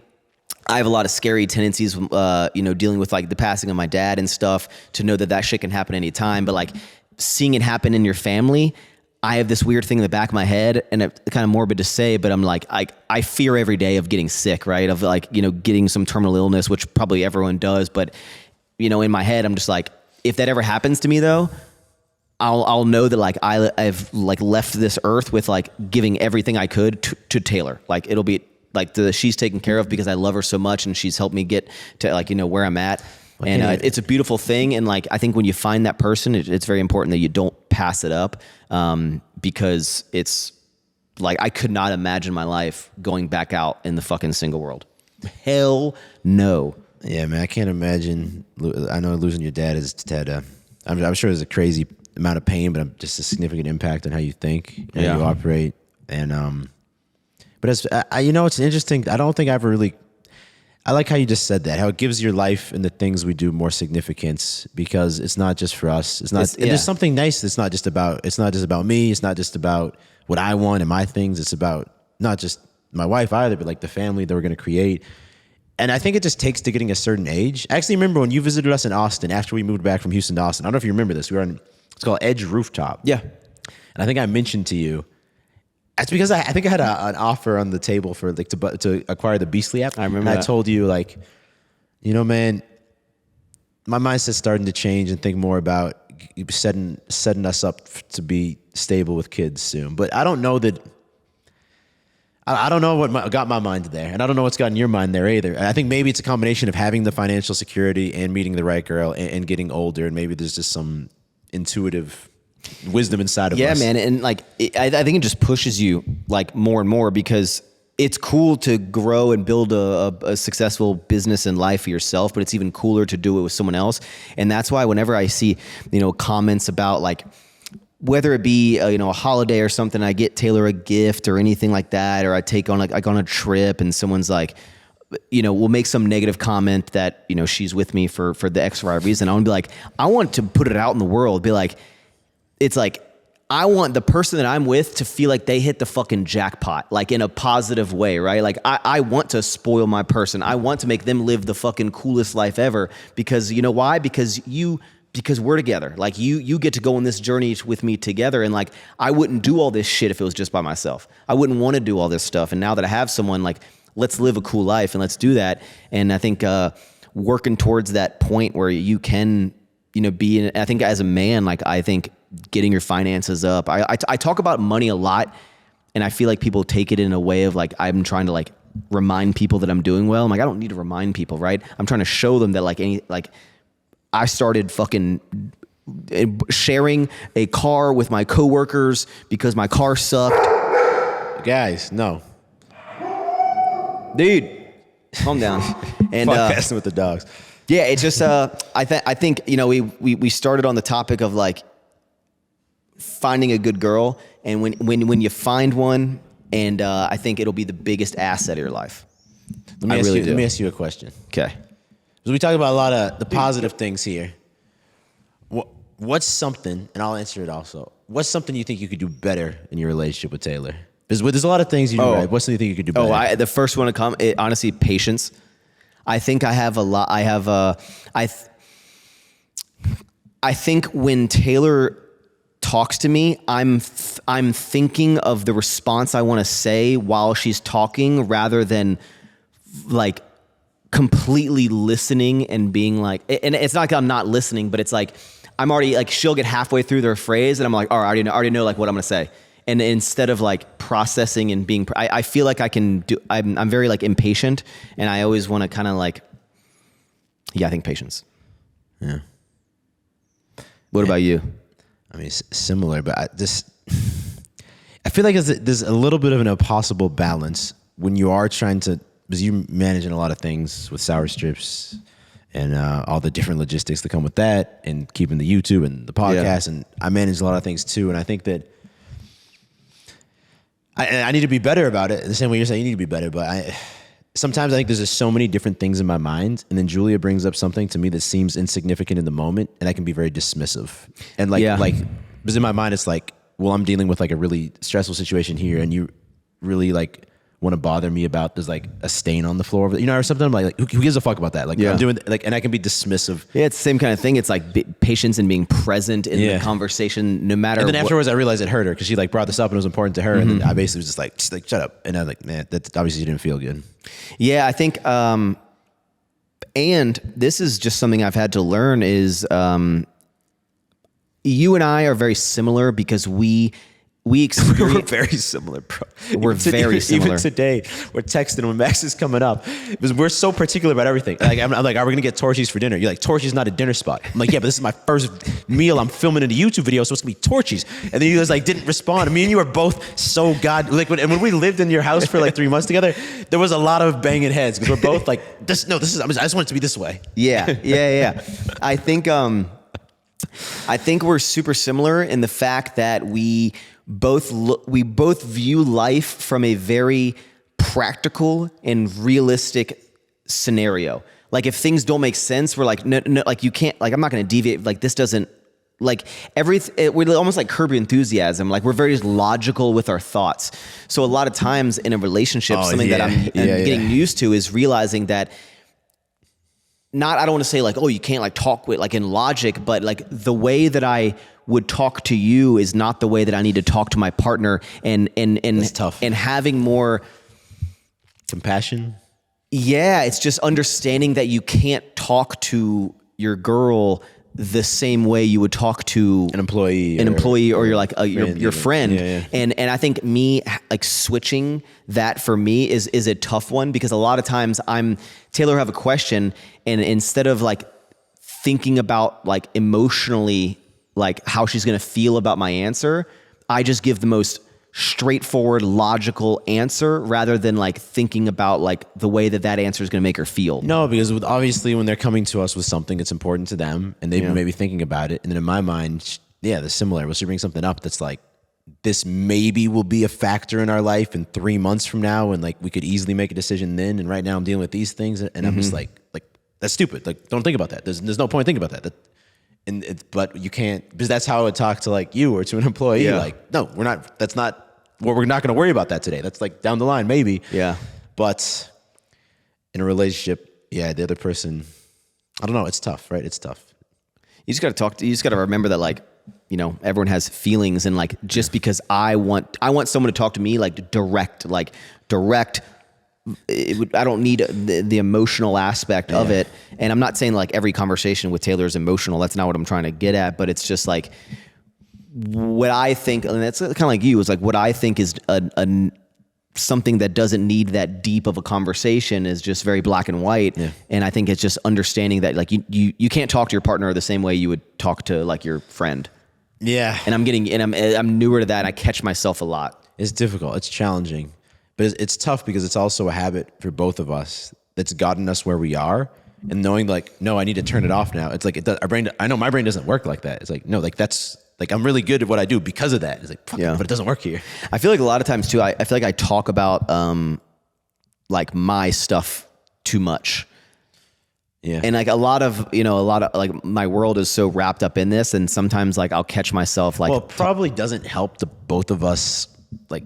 I have a lot of scary tendencies, you know, dealing with like the passing of my dad and stuff, to know that shit can happen anytime. But like seeing it happen in your family, I have this weird thing in the back of my head, and it's kind of morbid to say, but I'm like, I fear every day of getting sick, right? Of like, you know, getting some terminal illness, which probably everyone does. But, you know, in my head, I'm just like, if that ever happens to me though, I'll know that like I've like left this earth with like giving everything I could to Taylor. Like it'll be like she's taken care of because I love her so much, and she's helped me get to like, you know, where I'm at. And it's a beautiful thing. And like, I think when you find that person, it's very important that you don't pass it up, because it's like, I could not imagine my life going back out in the fucking single world. Hell no. Yeah, man, I can't imagine. I know losing your dad I'm sure there's a crazy amount of pain, but just a significant impact on how you think and how you operate. And, but as you know, it's interesting. I don't think I ever really, I like how you just said that, how it gives your life and the things we do more significance, because it's not just for us. There's something nice. It's not just about me. It's not just about what I want and my things. It's about not just my wife either, but like the family that we're going to create. And I think it just takes to getting a certain age. I actually remember when you visited us in Austin after we moved back from Houston to Austin. I don't know if you remember this. We were on, it's called Edge Rooftop. Yeah. And I think I mentioned to you, that's because I think I had an offer on the table for like to acquire the Beastly app. I remember and that. I told you, like, you know, man, my mindset's starting to change and think more about setting us up to be stable with kids soon. But I don't know that. I don't know what got my mind there, and I don't know what's gotten your mind there either. And I think maybe it's a combination of having the financial security and meeting the right girl and getting older, and maybe there's just some intuitive wisdom inside of us. Yeah, man, and like I think it just pushes you like more and more, because it's cool to grow and build a successful business and life for yourself, but it's even cooler to do it with someone else. And that's why whenever I see, you know, comments about like, whether it be a holiday or something, I get Taylor a gift or anything like that, or I take on like on a trip and someone's like, will make some negative comment that, she's with me for the X or Y reason. I want to be like, I want to put it out in the world. Be like, it's like, I want the person that I'm with to feel like they hit the fucking jackpot, like in a positive way, right? Like I want to spoil my person. I want to make them live the fucking coolest life ever, because you know why? Because we're together. Like you get to go on this journey with me together. And like, I wouldn't do all this shit if it was just by myself. I wouldn't want to do all this stuff. And now that I have someone, like, let's live a cool life and let's do that. And I think, working towards that point where you can, be in, I think as a man, like, I think getting your finances up, I talk about money a lot, and I feel like people take it in a way of like, I'm trying to like remind people that I'm doing well. I'm like, I don't need to remind people, right? I'm trying to show them that I started fucking sharing a car with my coworkers because my car sucked. Guys, no. Dude, calm down. And podcasting with the dogs. Yeah, it's just I think we started on the topic of like finding a good girl, and when you find one, and I think it'll be the biggest asset of your life. Let me ask you a question. Okay. So we talk about a lot of the positive things here. What's something, and I'll answer it also, what's something you think you could do better in your relationship with Taylor? There's a lot of things you do right. What's something you think you could do better? The first one to come, honestly, patience. I think I have a lot. I think when Taylor talks to me, I'm thinking of the response I want to say while she's talking, rather than like completely listening and being like, and it's not like I'm not listening, but it's like I'm already like, she'll get halfway through their phrase and I'm like, all right, I already know like what I'm gonna say. And instead of like processing and being, I feel like I can do, I'm very like impatient, and I always want to kind of like, I think patience. Yeah. What about you? I mean, it's similar, but I feel like there's a little bit of an impossible balance when you are trying to, because you're managing a lot of things with sour strips and all the different logistics that come with that, and keeping the YouTube and the podcast, and I manage a lot of things too. And I think that I need to be better about it. The same way you're saying you need to be better, but sometimes I think there's just so many different things in my mind, and then Julia brings up something to me that seems insignificant in the moment, and I can be very dismissive. And like, because in my mind it's like, well, I'm dealing with like a really stressful situation here, and you really like want to bother me about there's like a stain on the floor, or something. I'm like who gives a fuck about that? Like, I'm doing like, and I can be dismissive. Yeah, it's the same kind of thing. It's like patience and being present in the conversation, no matter. And then afterwards, I realized it hurt her because she like brought this up and it was important to her, and then I basically was just like shut up. And I was like, man, that obviously didn't feel good. Yeah, I think, and this is just something I've had to learn is, you and I are very similar because we experience. We're very similar, bro. We're very similar. Even today, we're texting when Max is coming up because we're so particular about everything. Like, I'm like, are we gonna get Torchy's for dinner? You're like, Torchy's not a dinner spot. I'm like, yeah, but this is my first meal. I'm filming in a YouTube video, so it's gonna be Torchy's. And then you guys like didn't respond. Me and you were both so when we lived in your house for like 3 months together, there was a lot of banging heads because we're both like, I just want it to be this way. Yeah. I think we're super similar in the fact that we both view life from a very practical and realistic scenario. Like if things don't make sense, we're like, no, like you can't, like I'm not going to deviate. Like this doesn't, like we're almost like Curb Your Enthusiasm. Like we're very logical with our thoughts. So a lot of times in a relationship, that I'm getting used to is realizing that I don't want to say like, oh, you can't like talk with like in logic, but like the way that I would talk to you is not the way that I need to talk to my partner, and That's tough. And having more compassion. Yeah, it's just understanding that you can't talk to your girl the same way you would talk to an employee or you're like your friend. Yeah. And I think me like switching that for me is a tough one, because a lot of times Taylor will have a question, and instead of like thinking about like emotionally like how she's going to feel about my answer, I just give the most straightforward, logical answer rather than like thinking about like the way that answer is going to make her feel. No, because obviously when they're coming to us with something that's important to them and they've been maybe thinking about it, and then in my mind, they're similar. Well, she brings something up that's like, this maybe will be a factor in our life in 3 months from now, and like we could easily make a decision then, and right now I'm dealing with these things, and I'm just like that's stupid. Like, don't think about that. There's no point thinking about that. But you can't, because that's how I would talk to like you or to an employee. Yeah. Like, no, we're not. That's not. We're not going to worry about that today. That's like down the line, maybe. Yeah. But in a relationship, the other person, I don't know. It's tough, right? It's tough. You just got to you just got to remember that, like, you know, everyone has feelings, and like just because I want someone to talk to me like direct. I don't need the emotional aspect of it. And I'm not saying like every conversation with Taylor is emotional. That's not what I'm trying to get at. But it's just like what I think, and that's kind of like you, is like what I think is something that doesn't need that deep of a conversation is just very black and white. Yeah. And I think it's just understanding that like you can't talk to your partner the same way you would talk to like your friend. Yeah. And I'm newer to that, and I catch myself a lot. It's difficult. It's challenging. But it's tough because it's also a habit for both of us that's gotten us where we are, and knowing like, no, I need to turn it off now. It's like I know my brain doesn't work like that. It's like, no, like that's like, I'm really good at what I do because of that. It's like, fuck, but it doesn't work here. I feel like a lot of times too, I feel like I talk about like my stuff too much. Yeah. And like a lot of like my world is so wrapped up in this, and sometimes like I'll catch myself like, well, it probably doesn't help the both of us, like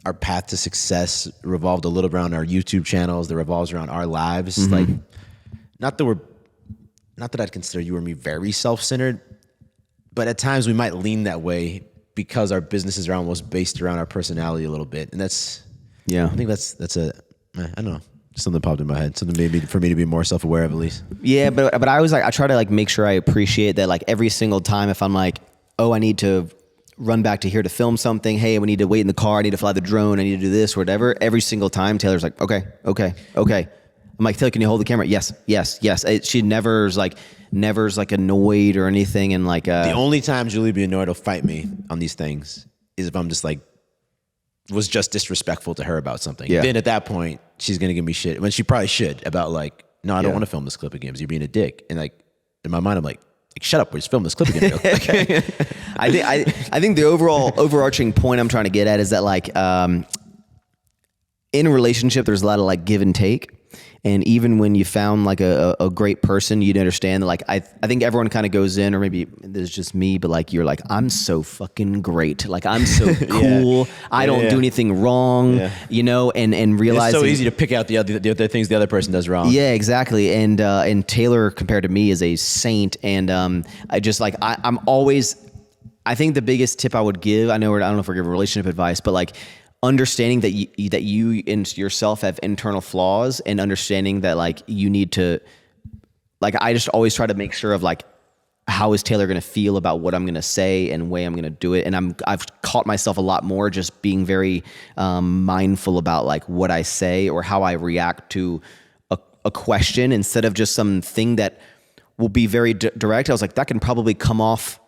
our path to success revolved a little around our YouTube channels, that revolves around our lives. Mm-hmm. Like, not that I'd consider you or me very self-centered, but at times we might lean that way because our businesses are almost based around our personality a little bit. And that's, Yeah. I think that's I don't know. Something popped in my head. Something maybe for me to be more self-aware of at least. Yeah, but I was like, I try to like make sure I appreciate that like every single time if I'm like, oh, I need to run back to here to film something. Hey, we need to wait in the car. I need to fly the drone. I need to do this or whatever. Every single time Taylor's like, okay. I'm like, Taylor, can you hold the camera? Yes. She never's like annoyed or anything. And like, the only time Julie be annoyed or fight me on these things is if I'm just like, was just disrespectful to her about something. Yeah. Then at that point, she's going to give me shit when she probably should about like, no, I don't want to film this clip again because you're being a dick. And like, in my mind, I'm like shut up, we're just filming this clip again. I think the overarching point I'm trying to get at is that like, in a relationship, there's a lot of like give and take. And even when you found like a great person, you'd understand that like, I think everyone kind of goes in, or maybe there's just me, but like, you're like, I'm so fucking great. Like, I'm so cool. I don't do anything wrong, you know, and realizing. It's so easy to pick out the other things the other person does wrong. Yeah, exactly. And Taylor compared to me is a saint. And I just like, I'm always, I think the biggest tip I would give, I don't know if we're giving relationship advice, but like, understanding that you and yourself have internal flaws, and understanding that like you need to, like, I just always try to make sure of like, how is Taylor going to feel about what I'm going to say and way I'm going to do it. And I've caught myself a lot more just being very mindful about like what I say or how I react to a question, instead of just something that will be very direct. I was like, that can probably come off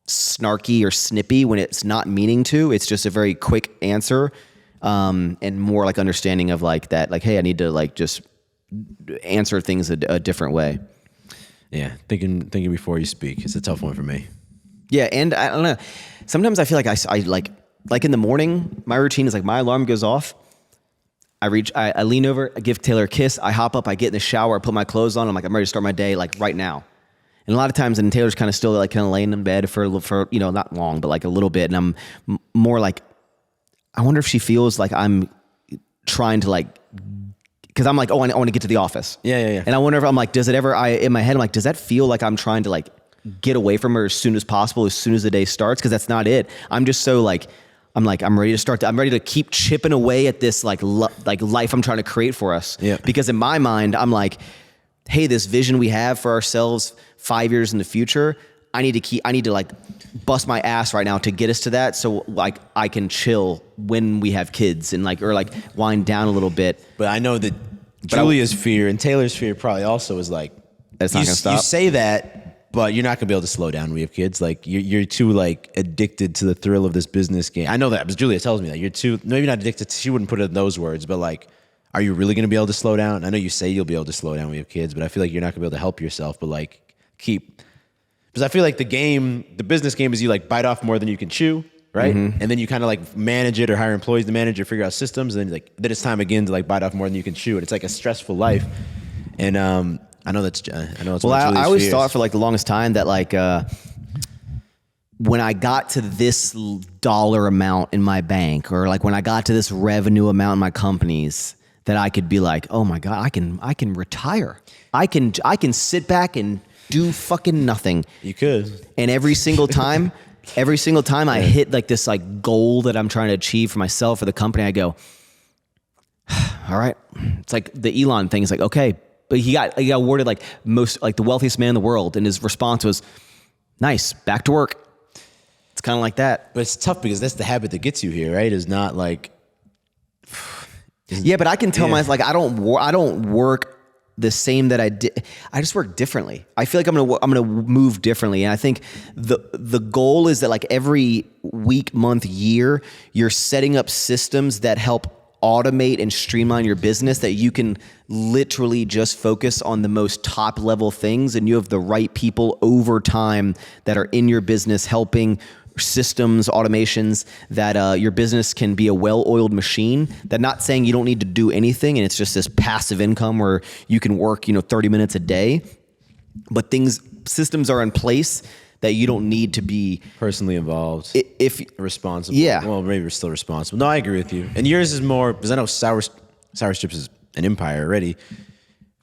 snarky or snippy when it's not meaning to. It's just a very quick answer, and more like understanding of like that, like, hey, I need to like just answer things a different way. Yeah, thinking before you speak. It's a tough one for me. Yeah, and I don't know. Sometimes I feel like I like in the morning, my routine is like my alarm goes off. I lean over, I give Taylor a kiss, I hop up, I get in the shower, I put my clothes on. I'm like, I'm ready to start my day like right now. And a lot of times, and Taylor's kind of still like kind of laying in bed for you know, not long, but like a little bit. And I'm more like, I wonder if she feels like I'm trying to like, because I'm like, oh, I want to get to the office. Yeah. And I wonder if I'm like, does it ever? In my head, I'm like, does that feel like I'm trying to like get away from her as soon as possible, as soon as the day starts? Because that's not it. I'm just so like, I'm ready to start. I'm ready to keep chipping away at this like life I'm trying to create for us. Yeah. Because in my mind, I'm like, hey, this vision we have for ourselves 5 years in the future, I need to like bust my ass right now to get us to that. So like I can chill when we have kids and like, or like wind down a little bit. But I know that Julia's fear and Taylor's fear probably also is like, it's not gonna stop. You say that, but you're not gonna be able to slow down when we have kids. Like you're too like addicted to the thrill of this business game. I know that, because Julia tells me that you're too, maybe not addicted. She wouldn't put it in those words, but like, are you really going to be able to slow down? I know you say you'll be able to slow down when you have kids, but I feel like you're not going to be able to help yourself, but like because I feel like the business game is you like bite off more than you can chew, right? Mm-hmm. And then you kind of like manage it or hire employees to manage it, figure out systems. And then it's time again to like bite off more than you can chew. And it's like a stressful life. And I know it's well, I always thought for like the longest time that like, when I got to this dollar amount in my bank, or like when I got to this revenue amount in my companies, that I could be like, oh my God, I can retire. I can sit back and do fucking nothing. You could. And every single time I hit like this like goal that I'm trying to achieve for myself or the company, I go, all right. It's like the Elon thing. It's like, okay, but he got awarded like the wealthiest man in the world, and his response was, nice, back to work. It's kind of like that. But it's tough because that's the habit that gets you here, right? Is not like. Yeah, but I can tell myself like I don't work the same that I did. I just work differently. I feel like I'm gonna move differently, and I think the goal is that like every week, month, year, you're setting up systems that help automate and streamline your business, that you can literally just focus on the most top level things, and you have the right people over time that are in your business helping systems, automations, that your business can be a well-oiled machine. That, not saying you don't need to do anything and it's just this passive income where you can work 30 minutes a day, but systems are in place that you don't need to be personally involved, if responsible. Yeah. Well, maybe we're still responsible. No, I agree with you. And yours is more, because I know Sour Strips is an empire already.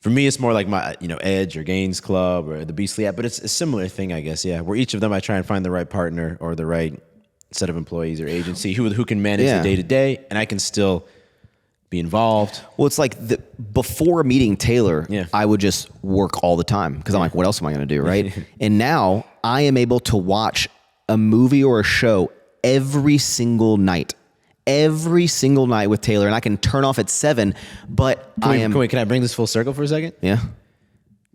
For me, it's more like my, Edge or Gaines Club or the Beastly app, but it's a similar thing, I guess. Yeah, where each of them I try and find the right partner or the right set of employees or agency who can manage the day to day, and I can still be involved. Well, it's like before meeting Taylor, I would just work all the time because I'm like, what else am I going to do, right? And now I am able to watch a movie or a show every single night with Taylor, and I can turn off at 7. But Can I bring this full circle for a second? Yeah.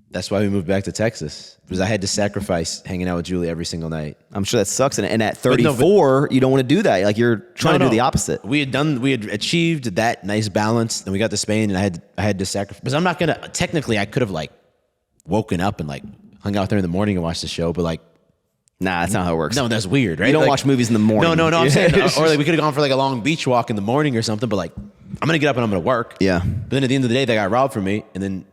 That's why we moved back to Texas, because I had to sacrifice hanging out with Julie every single night. I'm sure that sucks. And at 34, you don't want to do that. Like, you're trying to do the opposite. We had achieved that nice balance, and we got to Spain, and I had to sacrifice. Because I'm not gonna, technically I could have like woken up and like hung out there in the morning and watched the show, but like, nah, that's not how it works. no, that's weird, right? You don't watch movies in the morning. No, I'm saying, or like we could have gone for like a long beach walk in the morning or something, but like, I'm gonna get up and I'm gonna work. Yeah. But then at the end of the day, they got robbed from me, and then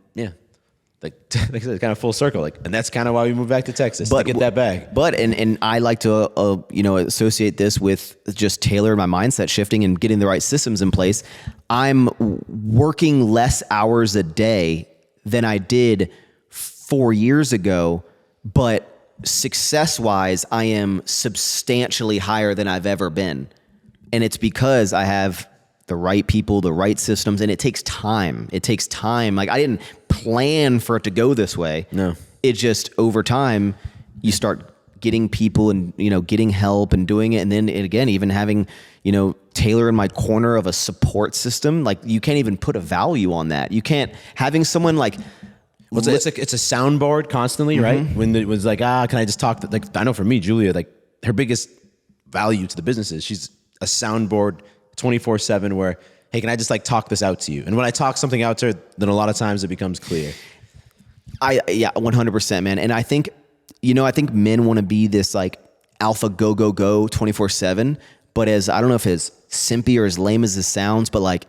like I said, kind of full circle, like, and that's kind of why we moved back to Texas, to get that bag. But and I like to associate this with just Taylor, my mindset shifting and getting the right systems in place. I'm working less hours a day than I did 4 years ago, but success-wise, I am substantially higher than I've ever been, and it's because I have the right people, the right systems, and it takes time. Like, I didn't plan for it to go this way. No. It just, over time, you start getting people and, getting help and doing it. And then again, even having, Taylor in my corner of a support system, like, you can't even put a value on that. You can't, having someone like, it's a soundboard constantly, right? When it was like, can I just talk to, like, I know for me, Julia, like, her biggest value to the business is she's a soundboard 24/7 where, hey, can I just like talk this out to you? And when I talk something out to her, then a lot of times it becomes clear. 100%, man. And I think men want to be this like alpha go 24/7, but I don't know if it's simpy or as lame as this sounds, but like,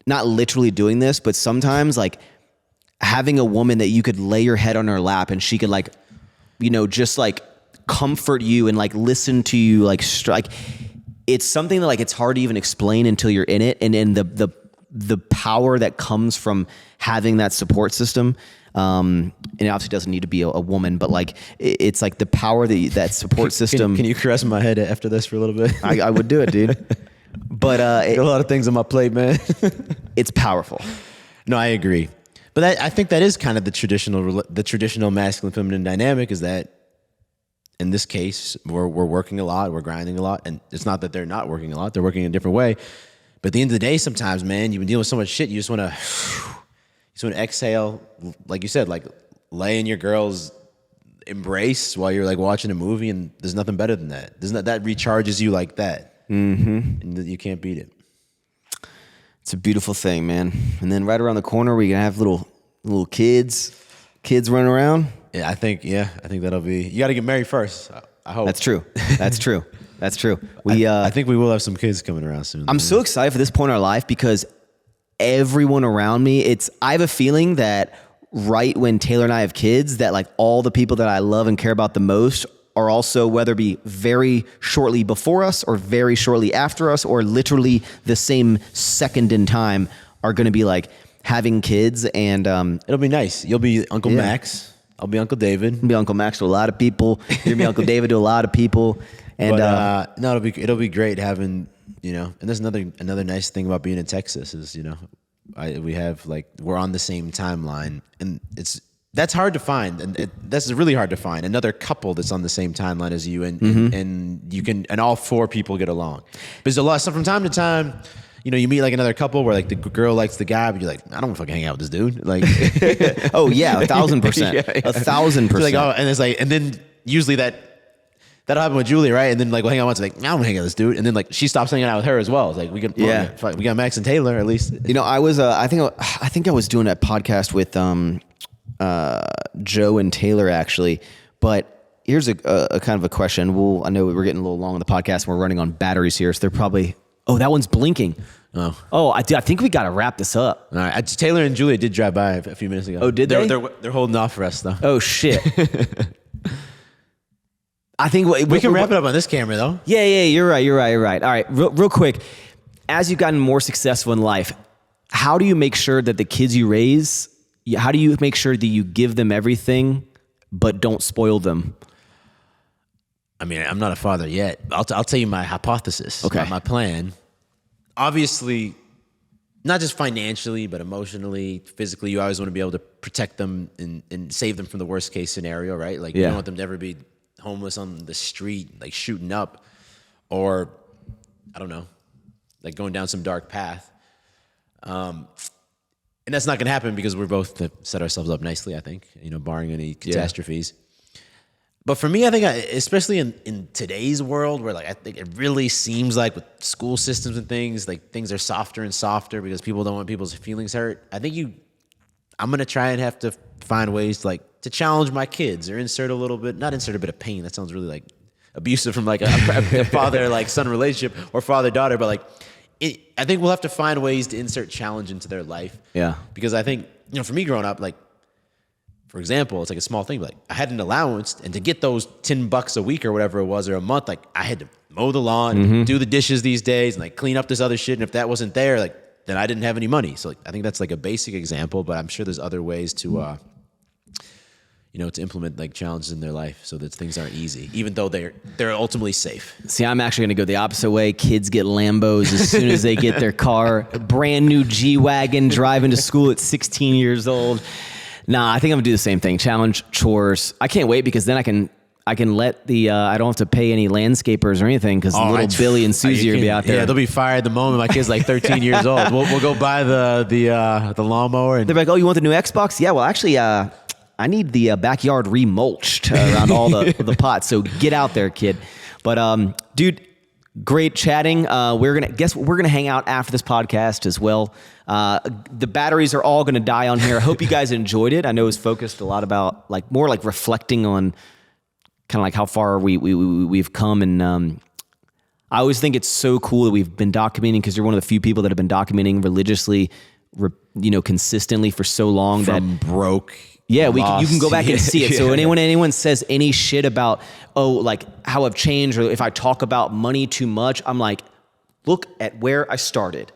not literally doing this, but sometimes like having a woman that you could lay your head on her lap and she could like, just like comfort you and like listen to you, like it's something that like it's hard to even explain until you're in it, and the power that comes from having that support system. And it obviously doesn't need to be a woman, but like it's like the power that support system. Can you caress my head after this for a little bit? I would do it, dude. But got a lot of things on my plate, man. It's powerful. No, I agree. But I think that is kind of the traditional masculine feminine dynamic, is that in this case, we're working a lot, we're grinding a lot, and it's not that they're not working a lot, they're working in a different way. But at the end of the day, sometimes, man, you've been dealing with so much shit, you just want to exhale, like you said, like lay in your girl's embrace while you're like watching a movie, and there's nothing better than that. That recharges you like that. Mm-hmm. And you can't beat it. It's a beautiful thing, man. And then right around the corner, we're gonna have little kids running around. Yeah, I think that'll be. You got to get married first. I hope. That's true. I think we will have some kids coming around soon. I'm so excited for this point in our life because everyone around me. I have a feeling that right when Taylor and I have kids, that like all the people that I love and care about the most are also, whether it be very shortly before us or very shortly after us or literally the same second in time, are going to be like having kids, and it'll be nice. You'll be Uncle Max. I'll be Uncle David. I'll be Uncle Max to a lot of people. You're gonna be Uncle David to a lot of people. And no, it'll be great having, and there's another nice thing about being in Texas is, we have like, we're on the same timeline, and that's hard to find, and that's really hard to find another couple that's on the same timeline as you, and you can, and all 4 people get along. Because a lot of stuff from time to time, you meet like another couple where like the girl likes the guy, but you're like, I don't want to fucking hang out with this dude. Like, oh yeah, 1,000%, 1,000%. Like, oh, and it's like, and then usually that'll happen with Julie, right? And then like we'll hang out once, like, I don't want to hang out with this dude, and then like she stops hanging out with her as well. It's like we got Max and Taylor at least. I was I think I was doing a podcast with Joe and Taylor actually, but here's a kind of a question. I know we're getting a little long on the podcast and we're running on batteries here, so they're probably. Oh, that one's blinking. Oh, I think we got to wrap this up. All right. Taylor and Julia did drive by a few minutes ago. Oh, did they? They're holding off for us, though. Oh, shit. I think we can wrap it up on this camera, though. Yeah, you're right. All right, real quick. As you've gotten more successful in life, how do you make sure that the kids you raise how do you make sure that you give them everything, but don't spoil them? I mean, I'm not a father yet. I'll tell you my hypothesis. Okay. My plan. Obviously, not just financially, but emotionally, physically, you always want to be able to protect them and save them from the worst case scenario, right? Like, you don't want them to ever be homeless on the street, like shooting up, or, I don't know, like going down some dark path. And that's not going to happen because we're both to set ourselves up nicely, I think, barring any catastrophes. But for me, I think, especially in today's world, where like I think it really seems like with school systems and things, like things are softer and softer because people don't want people's feelings hurt. I think I'm gonna try and have to find ways to challenge my kids or not insert a bit of pain. That sounds really like abusive from like a father like son relationship or father daughter. But I think we'll have to find ways to insert challenge into their life. Yeah. Because I think for me growing up, like, for example, it's like a small thing, but like I had an allowance, and to get those $10 a week or whatever it was, or a month, like I had to mow the lawn, do the dishes these days, and like clean up this other shit. And if that wasn't there, like then I didn't have any money. So like, I think that's like a basic example, but I'm sure there's other ways to, to implement like challenges in their life so that things aren't easy, even though they're ultimately safe. See, I'm actually going to go the opposite way. Kids get Lambos as soon as they get their car, brand new G-Wagon, driving to school at 16 years old. Nah, I think I'm gonna do the same thing. Challenge, chores. I can't wait because then I can let I don't have to pay any landscapers or anything because little Billy and Susie will be out there. Yeah, they'll be fired the moment my kid's like 13 years old. We'll go buy the lawnmower. And they're like, oh, you want the new Xbox? Yeah, well, actually, I need the backyard remulched around all the pots. So get out there, kid. But dude, great chatting. We're gonna hang out after this podcast as well. The batteries are all gonna die on here. I hope you guys enjoyed it. I know it was focused a lot about more reflecting on kind of like how far we've come, and I always think it's so cool that we've been documenting, because you're one of the few people that have been documenting religiously, consistently for so long. From broke. Yeah, you can go back and see it. So anyone says any shit about, how I've changed, or if I talk about money too much, I'm like, look at where I started.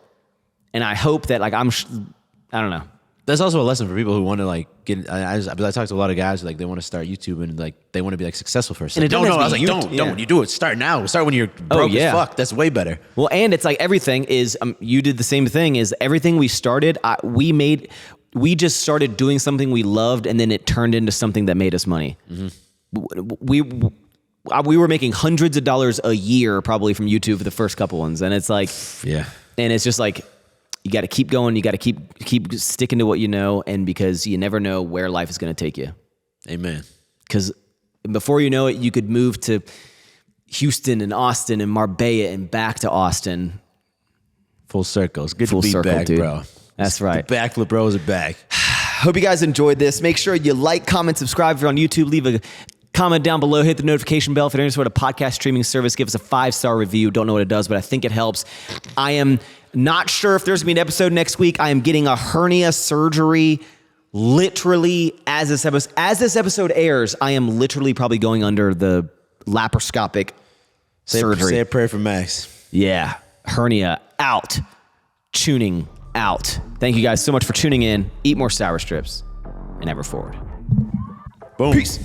And I hope that I don't know. That's also a lesson for people who want to get. I talk to a lot of guys who they want to start YouTube and they want to be successful for a second. And I was like, don't. You do it. Start now. Start when you're broke as fuck. That's way better. Well, and it's like everything is. You did the same thing. Is everything we started? We just started doing something we loved, and then it turned into something that made us money. Mm-hmm. We were making hundreds of dollars a year probably from YouTube for the first couple ones, and it's like, and it's just like, you got to keep going. You got to keep sticking to what you know, and because you never know where life is going to take you. Amen. Because before you know it, you could move to Houston and Austin and Marbella and back to Austin. Full circle. It's good to be back, dude. Bro. That's right. The backflip bros are back. Hope you guys enjoyed this. Make sure you like, comment, subscribe if you're on YouTube. Leave a comment down below. Hit the notification bell if you're any sort of podcast streaming service. Give us a 5-star review. Don't know what it does, but I think it helps. I am not sure if there's going to be an episode next week. I am getting a hernia surgery literally as this episode airs. I am literally probably going under the laparoscopic surgery. Say a prayer for Max. Yeah. Hernia out. Tuning out. Thank you guys so much for tuning in. Eat more sour strips and ever forward. Boom. Peace.